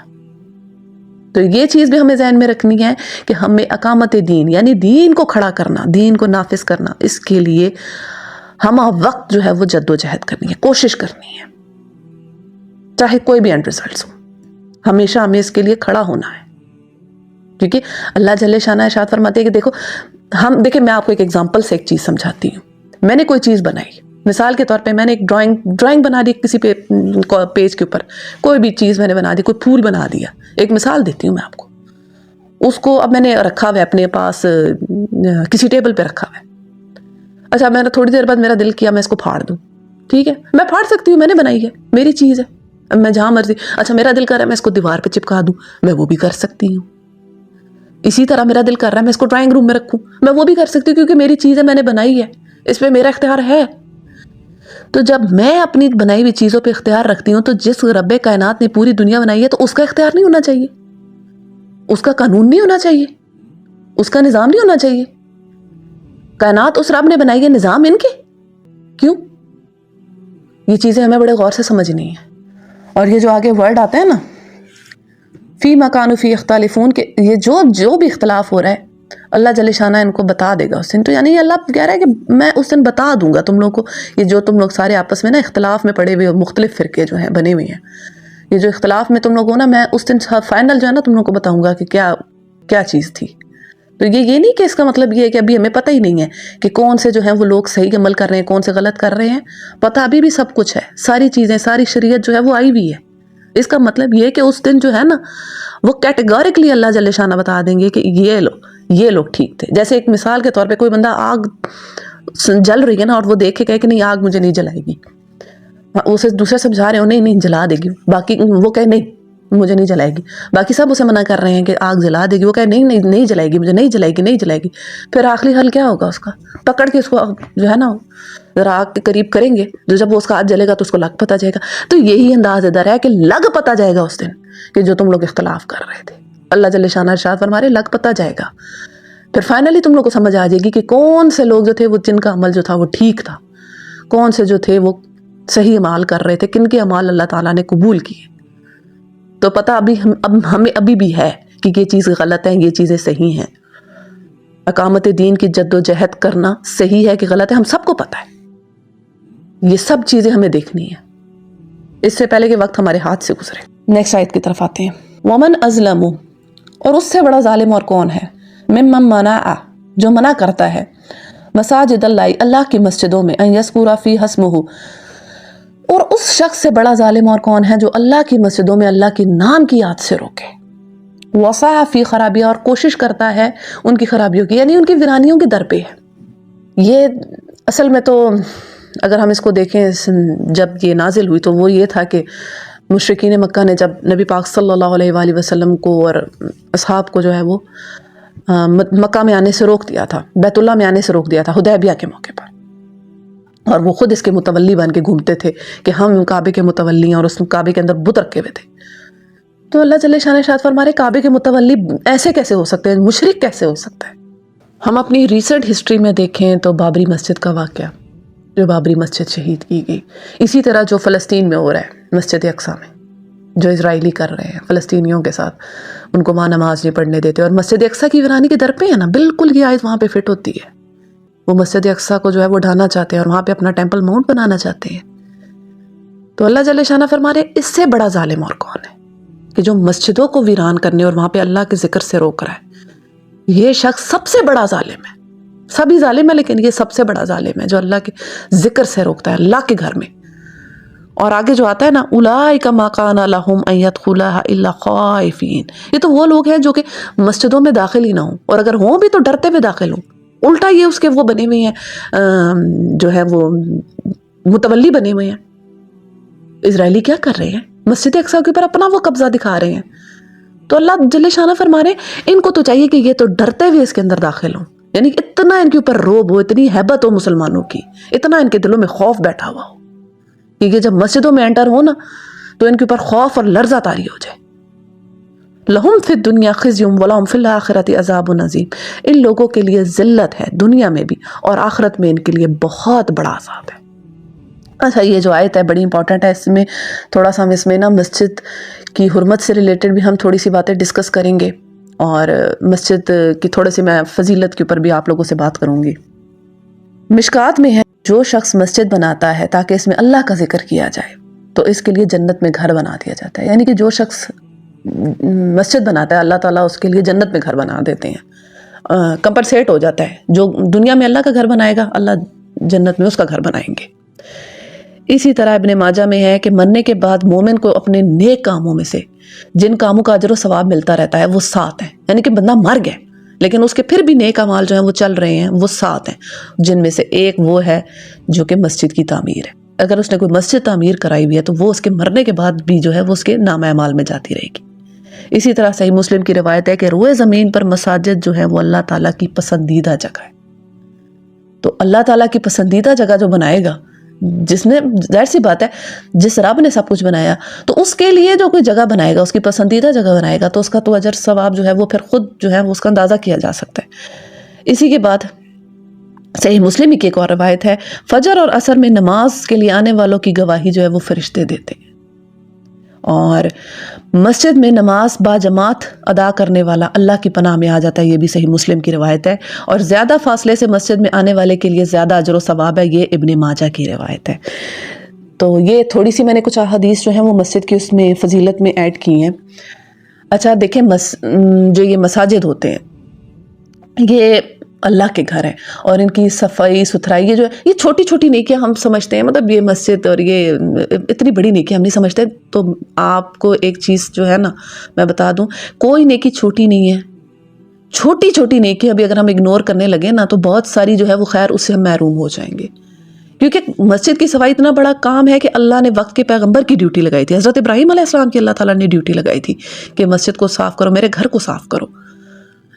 تو یہ چیز بھی ہمیں ذہن میں رکھنی ہے کہ ہمیں اقامت دین یعنی دین کو کھڑا کرنا، دین کو نافذ کرنا، اس کے لیے ہم وقت جو ہے وہ جد و جہد کرنی ہے، کوشش کرنی ہے، چاہے کوئی بھی اینڈ ریزلٹس ہو، ہمیشہ ہمیں اس کے لیے کھڑا ہونا ہے۔ کیونکہ اللہ جل شانہ ارشاد فرماتے ہیں کہ دیکھیں میں آپ کو ایک ایگزامپل سے ایک چیز سمجھاتی ہوں۔ میں نے کوئی چیز بنائی، مثال کے طور پہ میں نے ایک ڈرائنگ بنا دی کسی پیج کے اوپر، کوئی بھی چیز میں نے بنا دی، کوئی پھول بنا دیا، ایک مثال دیتی ہوں میں آپ کو۔ اس کو اب میں نے رکھا ہوا ہے اپنے پاس، کسی ٹیبل پہ رکھا ہوا ہے۔ اچھا، میں نے تھوڑی دیر بعد میرا دل کیا میں اس کو پھاڑ دوں، ٹھیک ہے، میں پھاڑ سکتی ہوں، میں نے بنائی ہے، میری چیز ہے، اب میں جہاں مرضی۔ اچھا، میرا دل کر رہا ہے میں اس کو دیوار پہ چپکا دوں، میں وہ بھی کر سکتی ہوں۔ اسی طرح میرا دل کر رہا ہے میں اس کو ڈرائنگ روم میں رکھوں، میں وہ بھی کر سکتی ہوں، کیونکہ میری چیز ہے، میں نے بنائی ہے، اس پہ میرا اختیار ہے۔ تو جب میں اپنی بنائی ہوئی چیزوں پہ اختیار رکھتی ہوں تو جس رب کائنات نے پوری دنیا بنائی ہے تو اس کا اختیار نہیں ہونا چاہیے، اس کا قانون نہیں ہونا چاہیے، اس کا نظام نہیں ہونا چاہیے؟ کائنات اس رب نے بنائی ہے، نظام ان کے کیوں؟ یہ چیزیں ہمیں بڑے غور سے سمجھنی ہیں۔ اور یہ جو آگے ورڈ آتا ہے نا، فی مکان فی اختلافون، کہ یہ جو بھی اختلاف ہو رہا ہے اللہ جل شانہ ان کو بتا دے گا اس دن۔ تو یعنی اللہ کہہ رہا ہے کہ میں اس دن بتا دوں گا تم لوگ کو، یہ جو تم لوگ سارے آپس میں نا اختلاف میں پڑے ہوئے مختلف فرقے جو ہیں بنے ہوئے ہیں، یہ جو اختلاف میں تم لوگ ہو نا، میں اس دن فائنل جو ہے نا تم لوگ کو بتاؤں گا کہ کیا چیز تھی۔ تو یہ نہیں کہ اس کا مطلب یہ ہے کہ ابھی ہمیں پتہ ہی نہیں ہے کہ کون سے جو ہیں وہ لوگ صحیح عمل کر رہے ہیں، کون سے غلط کر رہے ہیں، پتہ ابھی بھی سب کچھ ہے، ساری چیزیں، ساری شریعت جو ہے وہ آئی ہوئی ہے۔ اس کا مطلب یہ کہ اس دن جو ہے نا وہ کیٹیگوریکلی اللہ جل شانہ بتا دیں گے کہ یہ لوگ ٹھیک تھے۔ جیسے ایک مثال کے طور پہ کوئی بندہ آگ جل رہی ہے نا اور وہ دیکھے کہ نہیں آگ مجھے نہیں جلائے گی، اسے دوسرے سمجھا رہے ہو نہیں جلا دے گی، باقی وہ کہے نہیں مجھے نہیں جلائے گی، باقی سب اسے منع کر رہے ہیں کہ آگ جلا دے گی، وہ کہے نہیں جلائے گی، مجھے نہیں جلائے گی۔ پھر آخری حل کیا ہوگا اس کا؟ پکڑ کے اس کو جو ہے نا ذرا آگ کے قریب کریں گے، جو جب وہ اس کا ہاتھ جلے گا تو اس کو لگ پتہ جائے گا۔ تو یہی انداز ادھر ہے کہ لگ پتہ جائے گا اس دن کہ جو تم لوگ اختلاف کر رہے تھے، اللہ جل شانہ ارشاد فرما رہے لگ پتہ جائے گا۔ پھر فائنلی تم لوگ کو سمجھ آ جائے گی کہ کون سے لوگ جو تھے وہ جن کا عمل جو تھا وہ ٹھیک تھا، کون سے جو تھے وہ صحیح عمال کر رہے تھے، کن کے عمال اللہ تعالیٰ نے قبول کیے۔ تو پتہ ہمیں ابھی بھی ہے کہ یہ چیز غلط ہے، یہ چیزیں صحیح ہیں۔ اقامت دین کی جد و جہد کرنا صحیح ہے کہ غلط ہے، ہم سب کو پتہ ہے۔ یہ سب چیزیں ہمیں دیکھنی ہیں اس سے پہلے کہ وقت ہمارے ہاتھ سے گزرے۔ نیکسٹ آیت کی طرف آتے ہیں۔ ومن ازلم، اور اس سے بڑا ظالم اور کون ہے، ممن منع، جو منع کرتا ہے، مساجد اللہ، اللہ کی مسجدوں میں، ان یذکر فیہا اسمہ، اور اس شخص سے بڑا ظالم اور کون ہے جو اللہ کی مسجدوں میں اللہ کی نام کی یاد سے روکے، وسعی فی خرابیہ، اور کوشش کرتا ہے ان کی خرابیوں کی، یعنی ان کی ویرانیوں کے در پہ ہے۔ یہ اصل میں تو اگر ہم اس کو دیکھیں جب یہ نازل ہوئی تو وہ یہ تھا کہ مشرکین مکہ نے جب نبی پاک صلی اللہ علیہ وآلہ وسلم کو اور اصحاب کو جو ہے وہ مکہ میں آنے سے روک دیا تھا، بیت اللہ میں آنے سے روک دیا تھا حدیبیہ کے موقع پر، اور وہ خود اس کے متولی بن کے گھومتے تھے کہ ہم کعبے کے متولی ہیں، اور اس کعبے کے اندر بت رکھے ہوئے تھے۔ تو اللہ جل شانہ ارشاد فرما رہے کعبے کے متولی ایسے کیسے ہو سکتے ہیں، مشرک کیسے ہو سکتا ہے؟ ہم اپنی ریسنٹ ہسٹری میں دیکھیں تو بابری مسجد کا واقعہ، جو بابری مسجد شہید کی گئی، اسی طرح جو فلسطین میں ہو رہا ہے مسجد اقصیٰ میں، جو اسرائیلی کر رہے ہیں فلسطینیوں کے ساتھ، ان کو وہاں نماز نہیں پڑھنے دیتے، اور مسجد اقصیٰ کی ویرانی کے در پہ ہے نا، بالکل یہ آیت وہاں پہ فٹ ہوتی ہے۔ وہ مسجد اقصیٰ کو جو ہے وہ ڈھانا چاہتے ہیں اور وہاں پہ اپنا ٹیمپل ماؤنٹ بنانا چاہتے ہیں۔ تو اللہ جل شانہ فرما رہے اس سے بڑا ظالم اور کون ہے کہ جو مسجدوں کو ویران کرنے اور وہاں پہ اللہ کے ذکر سے روک رہا ہے۔ یہ شخص سب سے بڑا ظالم ہے، سبھی ظالم ہے لیکن یہ سب سے بڑا ظالم ہے جو اللہ کے ذکر سے روکتا ہے، اللہ کے گھر میں۔ اور آگے جو آتا ہے نا، اولئک ما کان لہم ان یدخلوها الا خائفین، یہ تو وہ لوگ ہیں جو کہ مسجدوں میں داخل ہی نہ ہوں، اور اگر ہوں بھی تو ڈرتے ہوئے داخل ہوں۔ الٹا یہ اس کے وہ بنے ہوئے ہیں، جو ہے وہ متولی بنے ہوئے ہیں۔ اسرائیلی کیا کر رہے ہیں؟ مسجد اقصیٰ کے اوپر اپنا وہ قبضہ دکھا رہے ہیں۔ تو اللہ جل شانہ فرما رہے ہیں ان کو تو چاہیے کہ یہ تو ڈرتے ہوئے اس کے اندر داخل ہوں، یعنی اتنا ان کے اوپر روب ہو، اتنی ہیبت ہو مسلمانوں کی، اتنا ان کے دلوں میں خوف بیٹھا ہوا ہو کہ یہ جب مسجدوں میں انٹر ہو نا تو ان کے اوپر خوف اور لرزہ طاری ہو جائے۔ لہم فی الدنیا خزی ولہم فی الآخرۃ عذاب عظیم، ان لوگوں کے لیے ذلت ہے دنیا میں بھی اور آخرت میں ان کے لیے بہت بڑا عذاب ہے۔ اچھا، یہ جو آیت ہے بڑی امپورٹنٹ ہے، اس میں تھوڑا سا ہم اس میں نا مسجد کی حرمت سے ریلیٹڈ بھی ہم تھوڑی سی باتیں ڈسکس کریں گے، اور مسجد کی تھوڑی سی میں فضیلت کے اوپر بھی آپ لوگوں سے بات کروں گی۔ مشکات میں ہے جو شخص مسجد بناتا ہے تاکہ اس میں اللہ کا ذکر کیا جائے تو اس کے لیے جنت میں گھر بنا دیا جاتا ہے، یعنی کہ جو شخص مسجد بناتا ہے اللہ تعالیٰ اس کے لیے جنت میں گھر بنا دیتے ہیں، کمپنسیٹ ہو جاتا ہے۔ جو دنیا میں اللہ کا گھر بنائے گا اللہ جنت میں اس کا گھر بنائیں گے۔ اسی طرح ابن ماجہ میں ہے کہ مرنے کے بعد مومن کو اپنے نیک کاموں میں سے جن کاموں کا اجر و ثواب ملتا رہتا ہے وہ 7 ہیں، یعنی کہ بندہ مر گیا لیکن اس کے پھر بھی نیک اعمال جو ہیں وہ چل رہے ہیں، وہ 7 ہیں، جن میں سے ایک وہ ہے جو کہ مسجد کی تعمیر ہے۔ اگر اس نے کوئی مسجد تعمیر کرائی ہوئی ہے تو وہ اس کے مرنے کے بعد بھی جو ہے وہ اس کے نام اعمال میں جاتی رہے گی۔ اسی طرح صحیح مسلم کی روایت ہے کہ روئے زمین پر مساجد جو ہے وہ اللہ تعالیٰ کی پسندیدہ جگہ ہے۔ تو اللہ تعالیٰ کی پسندیدہ جگہ جو بنائے گا، جس نے ظاہر سی بات ہے جس رب نے سب کچھ بنایا تو اس کے لیے جو کوئی جگہ بنائے گا، اس کی پسندیدہ جگہ بنائے گا تو اس کا تو اجر ثواب جو ہے وہ پھر خود جو ہے وہ اس کا اندازہ کیا جا سکتا ہے۔ اسی کے بعد صحیح مسلم کی ایک اور روایت ہے، فجر اور عصر میں نماز کے لیے آنے والوں کی گواہی جو ہے وہ فرشتے دیتے ہیں، اور مسجد میں نماز با جماعت ادا کرنے والا اللہ کی پناہ میں آ جاتا ہے، یہ بھی صحیح مسلم کی روایت ہے، اور زیادہ فاصلے سے مسجد میں آنے والے کے لیے زیادہ اجر و ثواب ہے، یہ ابن ماجہ کی روایت ہے۔ تو یہ تھوڑی سی میں نے کچھ احادیث جو ہیں وہ مسجد کی اس میں فضیلت میں ایڈ کی ہیں۔ اچھا دیکھیں، جو یہ مساجد ہوتے ہیں یہ اللہ کے گھر ہیں، اور ان کی صفائی ستھرائی یہ چھوٹی چھوٹی نیکیاں ہم سمجھتے ہیں، مطلب یہ مسجد اور یہ اتنی بڑی نیکیاں ہم نہیں سمجھتے۔ تو آپ کو ایک چیز جو ہے نا میں بتا دوں، کوئی نیکی چھوٹی نہیں ہے، چھوٹی چھوٹی نیکی ابھی اگر ہم اگنور کرنے لگے نا تو بہت ساری جو ہے وہ خیر اس سے ہم محروم ہو جائیں گے، کیونکہ مسجد کی صفائی اتنا بڑا کام ہے کہ اللہ نے وقت کے پیغمبر کی ڈیوٹی لگائی تھی، حضرت ابراہیم علیہ السلام کی اللہ تعالیٰ نے ڈیوٹی لگائی تھی کہ مسجد کو صاف کرو، میرے گھر کو صاف کرو،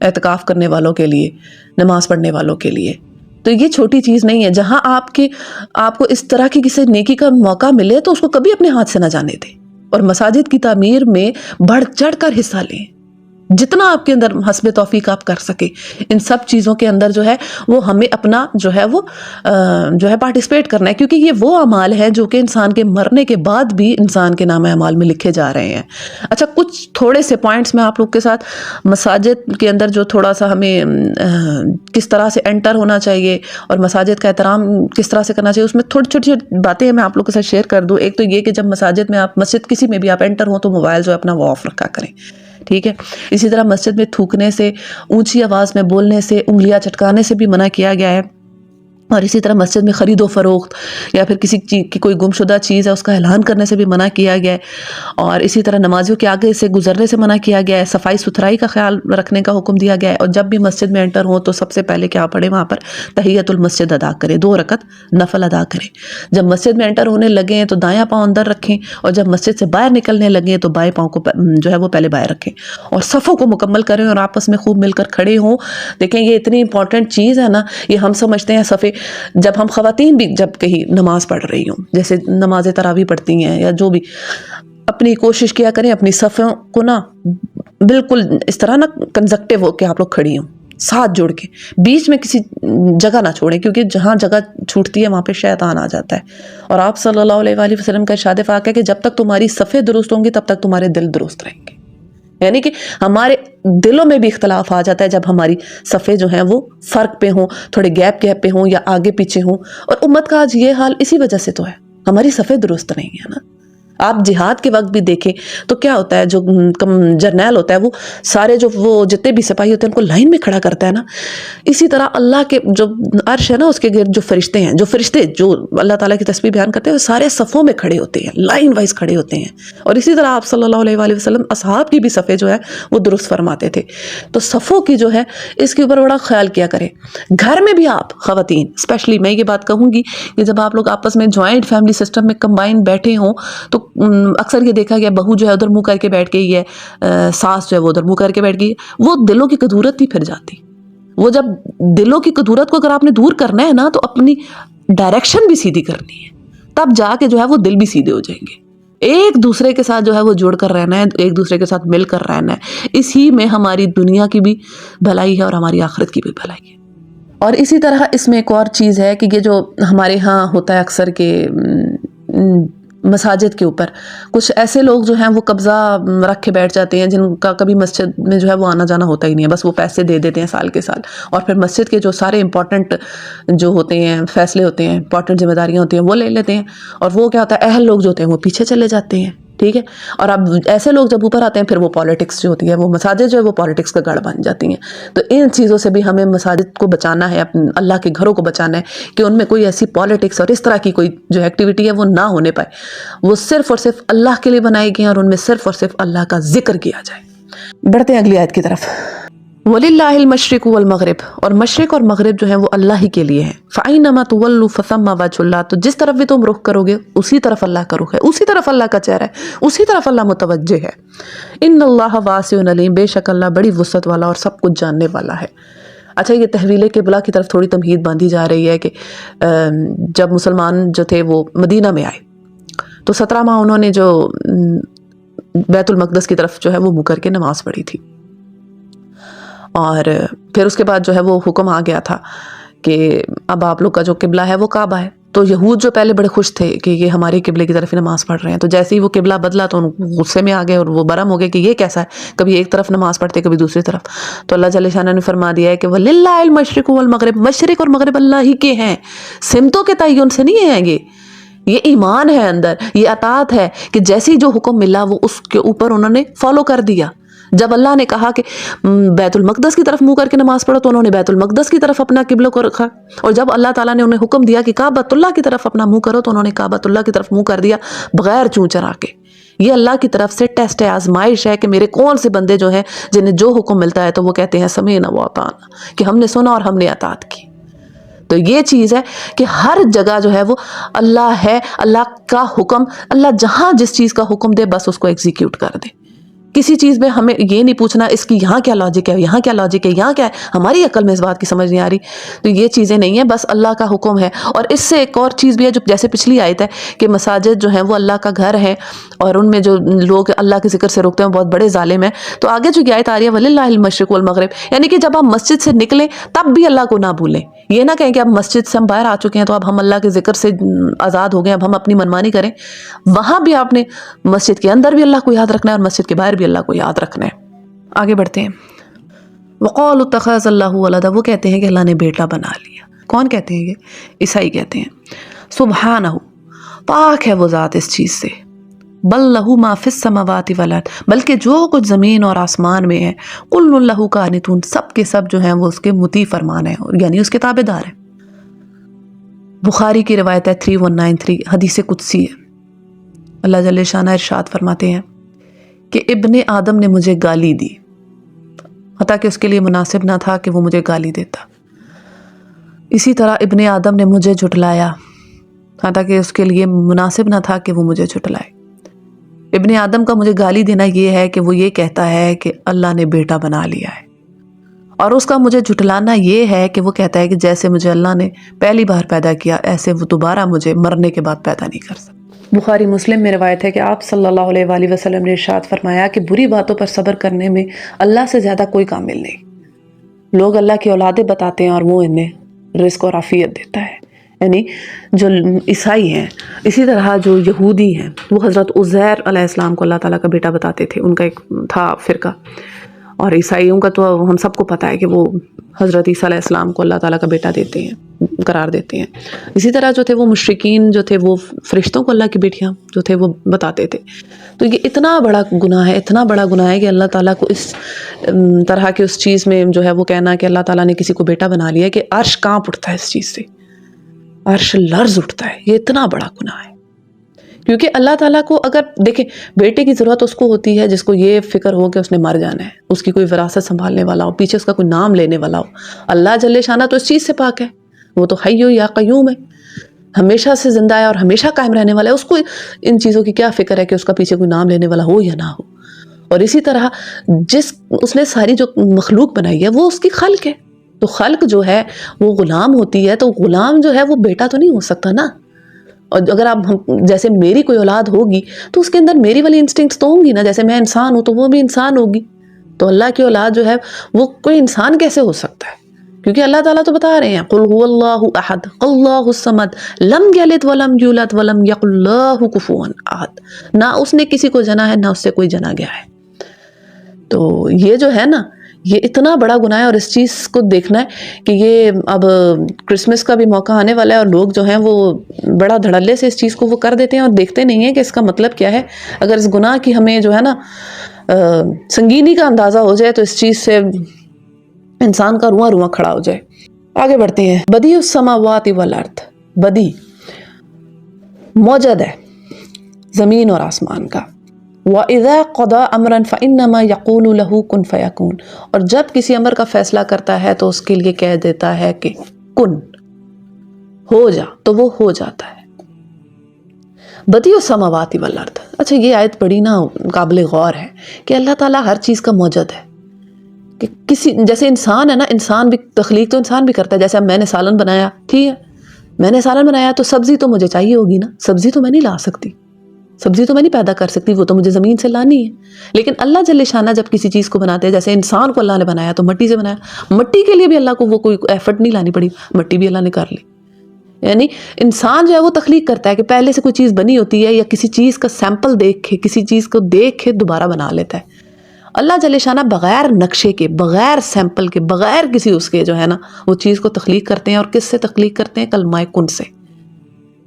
اعتکاف کرنے والوں کے لیے، نماز پڑھنے والوں کے لیے۔ تو یہ چھوٹی چیز نہیں ہے، جہاں آپ کو اس طرح کی کسی نیکی کا موقع ملے تو اس کو کبھی اپنے ہاتھ سے نہ جانے دیں، اور مساجد کی تعمیر میں بڑھ چڑھ کر حصہ لیں، جتنا آپ کے اندر حسب توفیق آپ کر سکے۔ ان سب چیزوں کے اندر جو ہے وہ ہمیں اپنا جو ہے وہ پارٹیسپیٹ کرنا ہے، کیونکہ یہ وہ اعمال ہے جو کہ انسان کے مرنے کے بعد بھی انسان کے نام اعمال میں لکھے جا رہے ہیں۔ اچھا، کچھ تھوڑے سے پوائنٹس میں آپ لوگ کے ساتھ مساجد کے اندر جو تھوڑا سا ہمیں کس طرح سے انٹر ہونا چاہیے اور مساجد کا احترام کس طرح سے کرنا چاہیے، اس میں تھوڑی چھوٹی باتیں میں آپ لوگ کے ساتھ شیئر کر دوں۔ ایک تو یہ کہ جب مسجد کسی میں بھی آپ انٹر ہوں تو موبائل جو ہے اپنا وہ آف رکھا کریں، ٹھیک ہے۔ اسی طرح مسجد میں تھوکنے سے، اونچی آواز میں بولنے سے، انگلیاں چٹکانے سے بھی منع کیا گیا ہے، اور اسی طرح مسجد میں خرید و فروخت یا پھر کسی چیز کی کوئی گمشدہ چیز ہے اس کا اعلان کرنے سے بھی منع کیا گیا ہے، اور اسی طرح نمازیوں کے آگے سے گزرنے سے منع کیا گیا ہے، صفائی ستھرائی کا خیال رکھنے کا حکم دیا گیا ہے، اور جب بھی مسجد میں انٹر ہوں تو سب سے پہلے کیا پڑھیں، وہاں پر تحیۃ المسجد ادا کریں، 2 رکعت نفل ادا کریں۔ جب مسجد میں انٹر ہونے لگیں تو دایاں پاؤں اندر رکھیں، اور جب مسجد سے باہر نکلنے لگیں تو بائیں پاؤں کو جو ہے وہ پہلے باہر رکھیں، اور صفوں کو مکمل کریں اور آپس میں خوب مل کر کھڑے ہوں۔ دیکھیں یہ اتنی امپورٹنٹ چیز ہے نا، یہ ہم سمجھتے ہیں صفے، جب ہم خواتین بھی جب کہیں نماز پڑھ رہی ہوں، جیسے نماز تراویح پڑھتی ہیں یا جو بھی، اپنی کوشش کیا کریں اپنی صفوں کو نا بالکل اس طرح نا کنزکٹیو ہو کے آپ لوگ کھڑی ہوں، ساتھ جوڑ کے، بیچ میں کسی جگہ نہ چھوڑیں، کیونکہ جہاں جگہ چھوٹتی ہے وہاں پہ شیطان آ جاتا ہے۔ اور آپ صلی اللہ علیہ وآلہ وسلم کا ارشاد پاک ہے کہ جب تک تمہاری صفیں درست ہوں گی تب تک تمہارے دل درست رہیں گے، یعنی کہ ہمارے دلوں میں بھی اختلاف آ جاتا ہے جب ہماری صفیں جو ہیں وہ فرق پہ ہوں، تھوڑے گیپ پہ ہوں یا آگے پیچھے ہوں، اور امت کا آج یہ حال اسی وجہ سے تو ہے، ہماری صفیں درست نہیں ہے نا۔ آپ جہاد کے وقت بھی دیکھیں تو کیا ہوتا ہے، جو جرنیل ہوتا ہے وہ سارے جو وہ جتنے بھی سپاہی ہوتے ہیں ان کو لائن میں کھڑا کرتا ہے نا۔ اسی طرح اللہ کے جو عرش ہے نا اس کے گرد جو فرشتے جو اللہ تعالیٰ کی تسبیح بیان کرتے ہیں وہ سارے صفوں میں کھڑے ہوتے ہیں، لائن وائز کھڑے ہوتے ہیں۔ اور اسی طرح آپ صلی اللہ علیہ وآلہ وسلم اصحاب کی بھی صفیں جو ہے وہ درست فرماتے تھے۔ تو صفوں کی جو ہے اس کے اوپر بڑا خیال کیا کریں۔ گھر میں بھی آپ خواتین اسپیشلی میں یہ بات کہوں گی کہ جب آپ لوگ آپس میں جوائنٹ فیملی سسٹم میں کمبائن بیٹھے ہوں تو اکثر یہ دیکھا گیا بہو جو ہے ادھر منہ کر کے بیٹھ گئی ہے، ساس جو ہے وہ ادھر منہ کر کے بیٹھ گئی ہے، وہ دلوں کی کدورت نہیں پھر جاتی۔ وہ جب دلوں کی کدورت کو اگر آپ نے دور کرنا ہے نا تو اپنی ڈائریکشن بھی سیدھی کرنی ہے، تب جا کے جو ہے وہ دل بھی سیدھے ہو جائیں گے۔ ایک دوسرے کے ساتھ جو ہے وہ جڑ کر رہنا ہے، ایک دوسرے کے ساتھ مل کر رہنا ہے، اسی میں ہماری دنیا کی بھی بھلائی ہے اور ہماری آخرت کی بھی بھلائی ہے۔ اور اسی طرح اس میں ایک اور چیز ہے کہ یہ جو ہمارے ہاں ہوتا ہے اکثر کہ مساجد کے اوپر کچھ ایسے لوگ جو ہیں وہ قبضہ رکھ کے بیٹھ جاتے ہیں جن کا کبھی مسجد میں جو ہے وہ آنا جانا ہوتا ہی نہیں ہے، بس وہ پیسے دے دیتے ہیں سال کے سال، اور پھر مسجد کے جو سارے امپورٹنٹ جو ہوتے ہیں فیصلے ہوتے ہیں، امپورٹنٹ ذمہ داریاں ہوتی ہیں وہ لے لیتے ہیں، اور وہ کیا ہوتا ہے اہل لوگ جو ہوتے ہیں وہ پیچھے چلے جاتے ہیں، ٹھیک ہے۔ اور اب ایسے لوگ جب اوپر آتے ہیں پھر وہ پالیٹکس جو ہوتی ہے، وہ مساجد جو ہے وہ پالیٹکس کا گڑھ بن جاتی ہیں۔ تو ان چیزوں سے بھی ہمیں مساجد کو بچانا ہے، اپنے اللہ کے گھروں کو بچانا ہے کہ ان میں کوئی ایسی پالیٹکس اور اس طرح کی کوئی جو ایکٹیویٹی ہے وہ نہ ہونے پائے، وہ صرف اور صرف اللہ کے لیے بنائی گئی ہیں اور ان میں صرف اور صرف اللہ کا ذکر کیا جائے۔ بڑھتے ہیں اگلی آیت کی طرف۔ وَلِلَّهِ الْمَشْرِقُ وَالْمَغْرِبُ، اور مشرق اور مغرب جو ہیں وہ اللہ ہی کے لیے ہیں۔ فَأَيْنَمَا تُوَلُّوا فَثَمَّ وَجْهُ اللَّهِ، تو جس طرف بھی تم رخ کرو گے اسی طرف اللہ کا رخ ہے، اسی طرف اللہ کا چہرہ ہے، اسی طرف اللہ متوجہ ہے۔ إِنَّ اللَّهَ وَاسِعٌ عَلِيمٌ، بے شک اللہ بڑی وسعت والا اور سب کچھ جاننے والا ہے۔ اچھا، یہ تحویل قبلہ کی طرف تھوڑی تمہید باندھی جا رہی ہے کہ جب مسلمان جو تھے وہ مدینہ میں آئے تو 17 ماہ انہوں نے جو بیت المقدس کی طرف جو ہے وہ منہ کر کے نماز پڑھی تھی، اور پھر اس کے بعد جو ہے وہ حکم آ گیا تھا کہ اب آپ لوگ کا جو قبلہ ہے وہ کعبہ ہے۔ تو یہود جو پہلے بڑے خوش تھے کہ یہ ہمارے قبلے کی طرف ہی نماز پڑھ رہے ہیں، تو جیسے ہی وہ قبلہ بدلا تو ان غصے میں آ گئے اور وہ برہم ہو گئے کہ یہ کیسا ہے، کبھی ایک طرف نماز پڑھتے کبھی دوسری طرف۔ تو اللہ جل شانہ نے فرما دیا ہے کہ وَلِلَّهِ الْمَشْرِقُ وَالْمَغْرِبُ، مشرق اور مغرب اللہ ہی کے ہیں، سمتوں کے تعین سے نہیں ہیں، یہ ایمان ہے اندر، یہ اطاعت ہے کہ جیسی جو حکم ملا وہ اس کے اوپر انہوں نے فالو کر دیا۔ جب اللہ نے کہا کہ بیت المقدس کی طرف منہ کر کے نماز پڑھو تو انہوں نے بیت المقدس کی طرف اپنا قبلہ کو رکھا، اور جب اللہ تعالیٰ نے انہیں حکم دیا کہ کعبۃ اللہ کی طرف اپنا منہ کرو تو انہوں نے کعبۃ اللہ کی طرف منہ کر دیا بغیر چوں چرا کے۔ یہ اللہ کی طرف سے ٹیسٹ ہے، آزمائش ہے کہ میرے کون سے بندے جو ہیں جنہیں جو حکم ملتا ہے تو وہ کہتے ہیں سمعنا وأطعنا، کہ ہم نے سنا اور ہم نے اطاعت کی۔ تو یہ چیز ہے کہ ہر جگہ جو ہے وہ اللہ ہے، اللہ کا حکم، اللہ جہاں جس چیز کا حکم دے بس اس کو ایگزیکیوٹ کر دے۔ کسی چیز میں ہمیں یہ نہیں پوچھنا اس کی یہاں کیا لاجک ہے، یہاں کیا لاجک ہے، یہاں کیا ہے، ہماری عقل میں اس بات کی سمجھ نہیں آ رہی، تو یہ چیزیں نہیں ہیں، بس اللہ کا حکم ہے۔ اور اس سے ایک اور چیز بھی ہے جو جیسے پچھلی آیت ہے کہ مساجد جو ہیں وہ اللہ کا گھر ہے اور ان میں جو لوگ اللہ کے ذکر سے روکتے ہیں بہت بڑے ظالم ہیں۔ تو آگے جو آیت آ رہی ہے وَلِلَّهِ الْمَشْرِقُ وَالْمَغْرِبُ، یعنی کہ جب آپ مسجد سے نکلیں تب بھی اللہ کو نہ بھولیں، یہ نہ کہیں کہ اب مسجد سے ہم باہر آ چکے ہیں تو اب ہم اللہ کے ذکر سے آزاد ہو گئے، اب ہم اپنی منمانی کریں۔ وہاں بھی آپ نے مسجد کے اندر بھی اللہ کو یاد رکھنا ہے اور مسجد کے باہر بھی اللہ کو یاد رکھنا ہے۔ آگے بڑھتے ہیں۔ وَقَالُوا اتَّخَذَ اللَّهُ وَلَدًا، وہ کہتے ہیں کہ اللہ نے بیٹا بنا لیا۔ کون کہتے ہیں؟ یہ عیسائی کہتے ہیں۔ سبحانہ، پاک ہے وہ ذات اس چیز سے، بل لہو ما فی السماوات والارض، بلکہ جو کچھ زمین اور آسمان میں ہے، کل لہو قانتون، سب کے سب جو ہیں وہ اس کے مطیع فرمان ہیں، یعنی اس کے تابع دار ہیں۔ بخاری کی روایت ہے 3193، حدیث قدسی ہے۔ اللہ جل شانہ ارشاد فرماتے ہیں کہ ابن آدم نے مجھے گالی دی، حتیٰ کہ اس کے لیے مناسب نہ تھا کہ وہ مجھے گالی دیتا۔ اسی طرح ابن آدم نے مجھے جھٹلایا، حتیٰ کہ اس کے لیے مناسب نہ تھا کہ وہ مجھے جھٹلائے۔ ابن آدم کا مجھے گالی دینا یہ ہے کہ وہ یہ کہتا ہے کہ اللہ نے بیٹا بنا لیا ہے، اور اس کا مجھے جھٹلانا یہ ہے کہ وہ کہتا ہے کہ جیسے مجھے اللہ نے پہلی بار پیدا کیا ایسے وہ دوبارہ مجھے مرنے کے بعد پیدا نہیں کر سکتا۔ بخاری مسلم میں روایت ہے کہ آپ صلی اللہ علیہ وآلہ وسلم نے ارشاد فرمایا کہ بری باتوں پر صبر کرنے میں اللہ سے زیادہ کوئی کامل نہیں۔ لوگ اللہ کی اولادیں بتاتے ہیں اور وہ انہیں رزق اور عافیت دیتا ہے. یعنی جو عیسائی ہیں، اسی طرح جو یہودی ہیں، وہ حضرت عزیر علیہ السلام کو اللہ تعالیٰ کا بیٹا بتاتے تھے. ان کا ایک تھا فرقہ. اور عیسائیوں کا تو ہم سب کو پتہ ہے کہ وہ حضرت عیسیٰ علیہ السلام کو اللہ تعالیٰ کا بیٹا دیتے ہیں، قرار دیتے ہیں. اسی طرح جو تھے وہ مشرکین جو تھے وہ فرشتوں کو اللہ کی بیٹیاں جو تھے وہ بتاتے تھے. تو یہ اتنا بڑا گناہ ہے، اتنا بڑا گناہ ہے کہ اللہ تعالیٰ کو اس طرح کی اس چیز میں جو ہے وہ کہنا کہ اللہ تعالیٰ نے کسی کو بیٹا بنا لیا کہ عرش کانپ اٹھتا ہے، اس چیز سے عرش لرز اٹھتا ہے. یہ اتنا بڑا گناہ ہے. کیونکہ اللہ تعالیٰ کو اگر دیکھیں بیٹے کی ضرورت اس کو ہوتی ہے جس کو یہ فکر ہو کہ اس نے مر جانا ہے، اس کی کوئی وراثت سنبھالنے والا ہو، پیچھے اس کا کوئی نام لینے والا ہو. اللہ جل شانہ تو اس چیز سے پاک ہے، وہ تو حی یا قیوم ہے، ہمیشہ سے زندہ ہے اور ہمیشہ قائم رہنے والا ہے. اس کو ان چیزوں کی کیا فکر ہے کہ اس کا پیچھے کوئی نام لینے والا ہو یا نہ ہو. اور اسی طرح اس نے ساری جو مخلوق بنائی ہے وہ اس کی خلق ہے. تو خلق جو ہے وہ غلام ہوتی ہے، تو غلام جو ہے وہ بیٹا تو نہیں ہو سکتا نا. اور اگر آپ جیسے میری کوئی اولاد ہوگی تو اس کے اندر میری والی انسٹنکٹس تو ہوں گی نا، جیسے میں انسان ہوں تو وہ بھی انسان ہوگی. تو اللہ کی اولاد جو ہے وہ کوئی انسان کیسے ہو سکتا ہے؟ کیونکہ اللہ تعالیٰ تو بتا رہے ہیں قل هو اللہ احد اللہ الصمد لم یلد ولم یولد ولم یکن لہ کفوا احد. نہ اس نے کسی کو جنا ہے، نہ اس سے کوئی جنا گیا ہے. تو یہ جو ہے نا یہ اتنا بڑا گناہ ہے. اور اس چیز کو دیکھنا ہے کہ یہ اب کرسمس کا بھی موقع آنے والا ہے اور لوگ جو ہیں وہ بڑا دھڑلے سے اس چیز کو وہ کر دیتے ہیں اور دیکھتے نہیں ہیں کہ اس کا مطلب کیا ہے. اگر اس گناہ کی ہمیں جو ہے نا سنگینی کا اندازہ ہو جائے تو اس چیز سے انسان کا رواں رواں کھڑا ہو جائے. آگے بڑھتے ہیں. بدیع السماوات والارض، بدیع موجد ہے زمین اور آسمان کا. وَإِذَا قَضَى أَمْرًا فَإِنَّمَا يَقُولُ لَهُ كُن فَيَكُونُ، اور جب کسی امر کا فیصلہ کرتا ہے تو اس کے لیے کہہ دیتا ہے کہ کن، ہو جا، تو وہ ہو جاتا ہے. بدیع السماوات والارض. اچھا یہ آیت بڑی نا قابل غور ہے کہ اللہ تعالیٰ ہر چیز کا موجد ہے. کہ کسی جیسے انسان ہے نا، انسان بھی تخلیق تو انسان بھی کرتا ہے. جیسے اب میں نے سالن بنایا، ٹھیک ہے، میں نے سالن بنایا تو سبزی تو مجھے چاہیے ہوگی نا. سبزی تو میں نہیں لا سکتی، سبزی تو میں نہیں پیدا کر سکتی، وہ تو مجھے زمین سے لانی ہے. لیکن اللہ جل شانہ جب کسی چیز کو بناتے ہیں، جیسے انسان کو اللہ نے بنایا تو مٹی سے بنایا، مٹی کے لیے بھی اللہ کو وہ کوئی ایفرٹ نہیں لانی پڑی، مٹی بھی اللہ نے کر لی. یعنی انسان جو ہے وہ تخلیق کرتا ہے کہ پہلے سے کوئی چیز بنی ہوتی ہے یا کسی چیز کا سیمپل دیکھ کے، کسی چیز کو دیکھ کے دوبارہ بنا لیتا ہے. اللہ جل شانہ بغیر نقشے کے، بغیر سیمپل کے، بغیر کسی اس کے جو ہے نا وہ چیز کو تخلیق کرتے ہیں. اور کس سے تخلیق کرتے ہیں؟ کلمہ کن سے.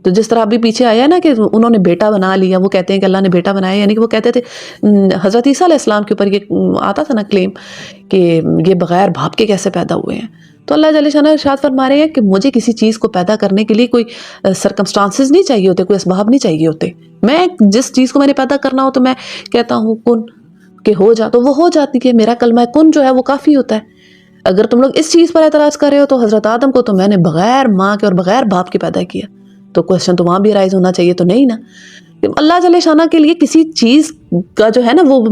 تو جس طرح ابھی پیچھے آیا نا کہ انہوں نے بیٹا بنا لیا، وہ کہتے ہیں کہ اللہ نے بیٹا بنایا، یعنی کہ وہ کہتے تھے حضرت عیسیٰ علیہ السلام کے اوپر یہ آتا تھا نا کلیم کہ یہ بغیر باپ کے کیسے پیدا ہوئے ہیں. تو اللہ جل شانہ ارشاد فرما رہے ہیں کہ مجھے کسی چیز کو پیدا کرنے کے لیے کوئی سرکمسٹانسز نہیں چاہیے ہوتے، کوئی اسباب نہیں چاہیے ہوتے. میں جس چیز کو میں نے پیدا کرنا ہو تو میں کہتا ہوں کن، کہ ہو جا، تو وہ ہو جاتی ہے. میرا کلمہ کن جو ہے وہ کافی ہوتا ہے. اگر تم لوگ اس چیز پر اعتراض کر رہے ہو تو حضرت آدم کو تو میں نے بغیر ماں کے اور بغیر باپ کے پیدا کیا، تو کوشچن تو وہاں بھی رائز ہونا چاہیے. تو نہیں نا، اللہ جل شانہ کے لیے کسی چیز کا جو ہے نا وہ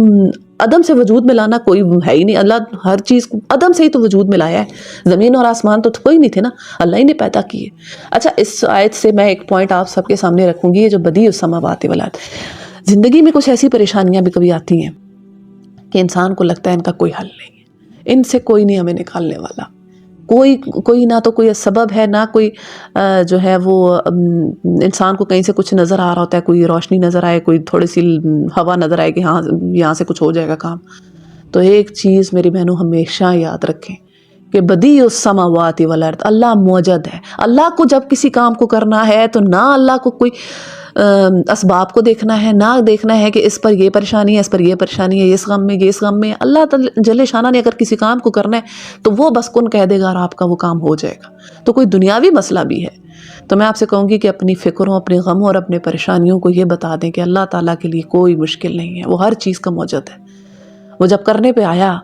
عدم سے وجود میں لانا کوئی ہے ہی نہیں. اللہ ہر چیز کو عدم سے ہی تو وجود میں لایا ہے. زمین اور آسمان تو کوئی نہیں تھے نا، اللہ ہی نے پیدا کیے. اچھا اس آیت سے میں ایک پوائنٹ آپ سب کے سامنے رکھوں گی، یہ جو بدیع السماوات والارض. زندگی میں کچھ ایسی پریشانیاں بھی کبھی آتی ہیں کہ انسان کو لگتا ہے ان کا کوئی حل نہیں ہے، ان سے کوئی نہیں ہمیں نکالنے والا. کوئی نہ تو کوئی سبب ہے، نہ کوئی جو ہے وہ انسان کو کہیں سے کچھ نظر آ رہا ہوتا ہے، کوئی روشنی نظر آئے، کوئی تھوڑی سی ہوا نظر آئے کہ ہاں یہاں سے کچھ ہو جائے گا کام. تو ایک چیز میری بہنوں ہمیشہ یاد رکھیں کہ بدیع السماوات والارض، اللہ موجد ہے. اللہ کو جب کسی کام کو کرنا ہے تو نہ اللہ کو کوئی اسباب کو دیکھنا ہے، نہ دیکھنا ہے کہ اس پر یہ پریشانی ہے، اس پر یہ پریشانی ہے، اس غم میں، یہ اس غم میں. اللہ جل شانہ نے اگر کسی کام کو کرنا ہے تو وہ بس کن کہہ دے گا اور آپ کا وہ کام ہو جائے گا. تو کوئی دنیاوی مسئلہ بھی ہے تو میں آپ سے کہوں گی کہ اپنی فکروں، اپنے غموں اور اپنے پریشانیوں کو یہ بتا دیں کہ اللہ تعالیٰ کے لیے کوئی مشکل نہیں ہے. وہ ہر چیز کا موجد ہے. وہ جب کرنے پہ آیا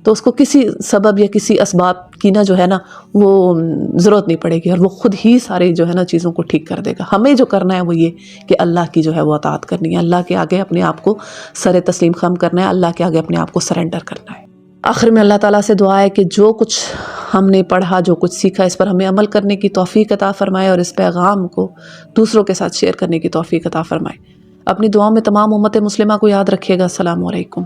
تو اس کو کسی سبب یا کسی اسباب کی نا جو ہے نا وہ ضرورت نہیں پڑے گی، اور وہ خود ہی سارے جو ہے نا چیزوں کو ٹھیک کر دے گا. ہمیں جو کرنا ہے وہ یہ کہ اللہ کی جو ہے وہ اطاعت کرنی ہے، اللہ کے آگے اپنے آپ کو سر تسلیم خم کرنا ہے، اللہ کے آگے اپنے آپ کو سرنڈر کرنا ہے. آخر میں اللہ تعالیٰ سے دعا ہے کہ جو کچھ ہم نے پڑھا، جو کچھ سیکھا، اس پر ہمیں عمل کرنے کی توفیق عطا فرمائے اور اس پیغام کو دوسروں کے ساتھ شیئر کرنے کی توفیق عطا فرمائے. اپنی دعاؤں میں تمام امت مسلمہ کو یاد رکھیے گا. السلام علیکم.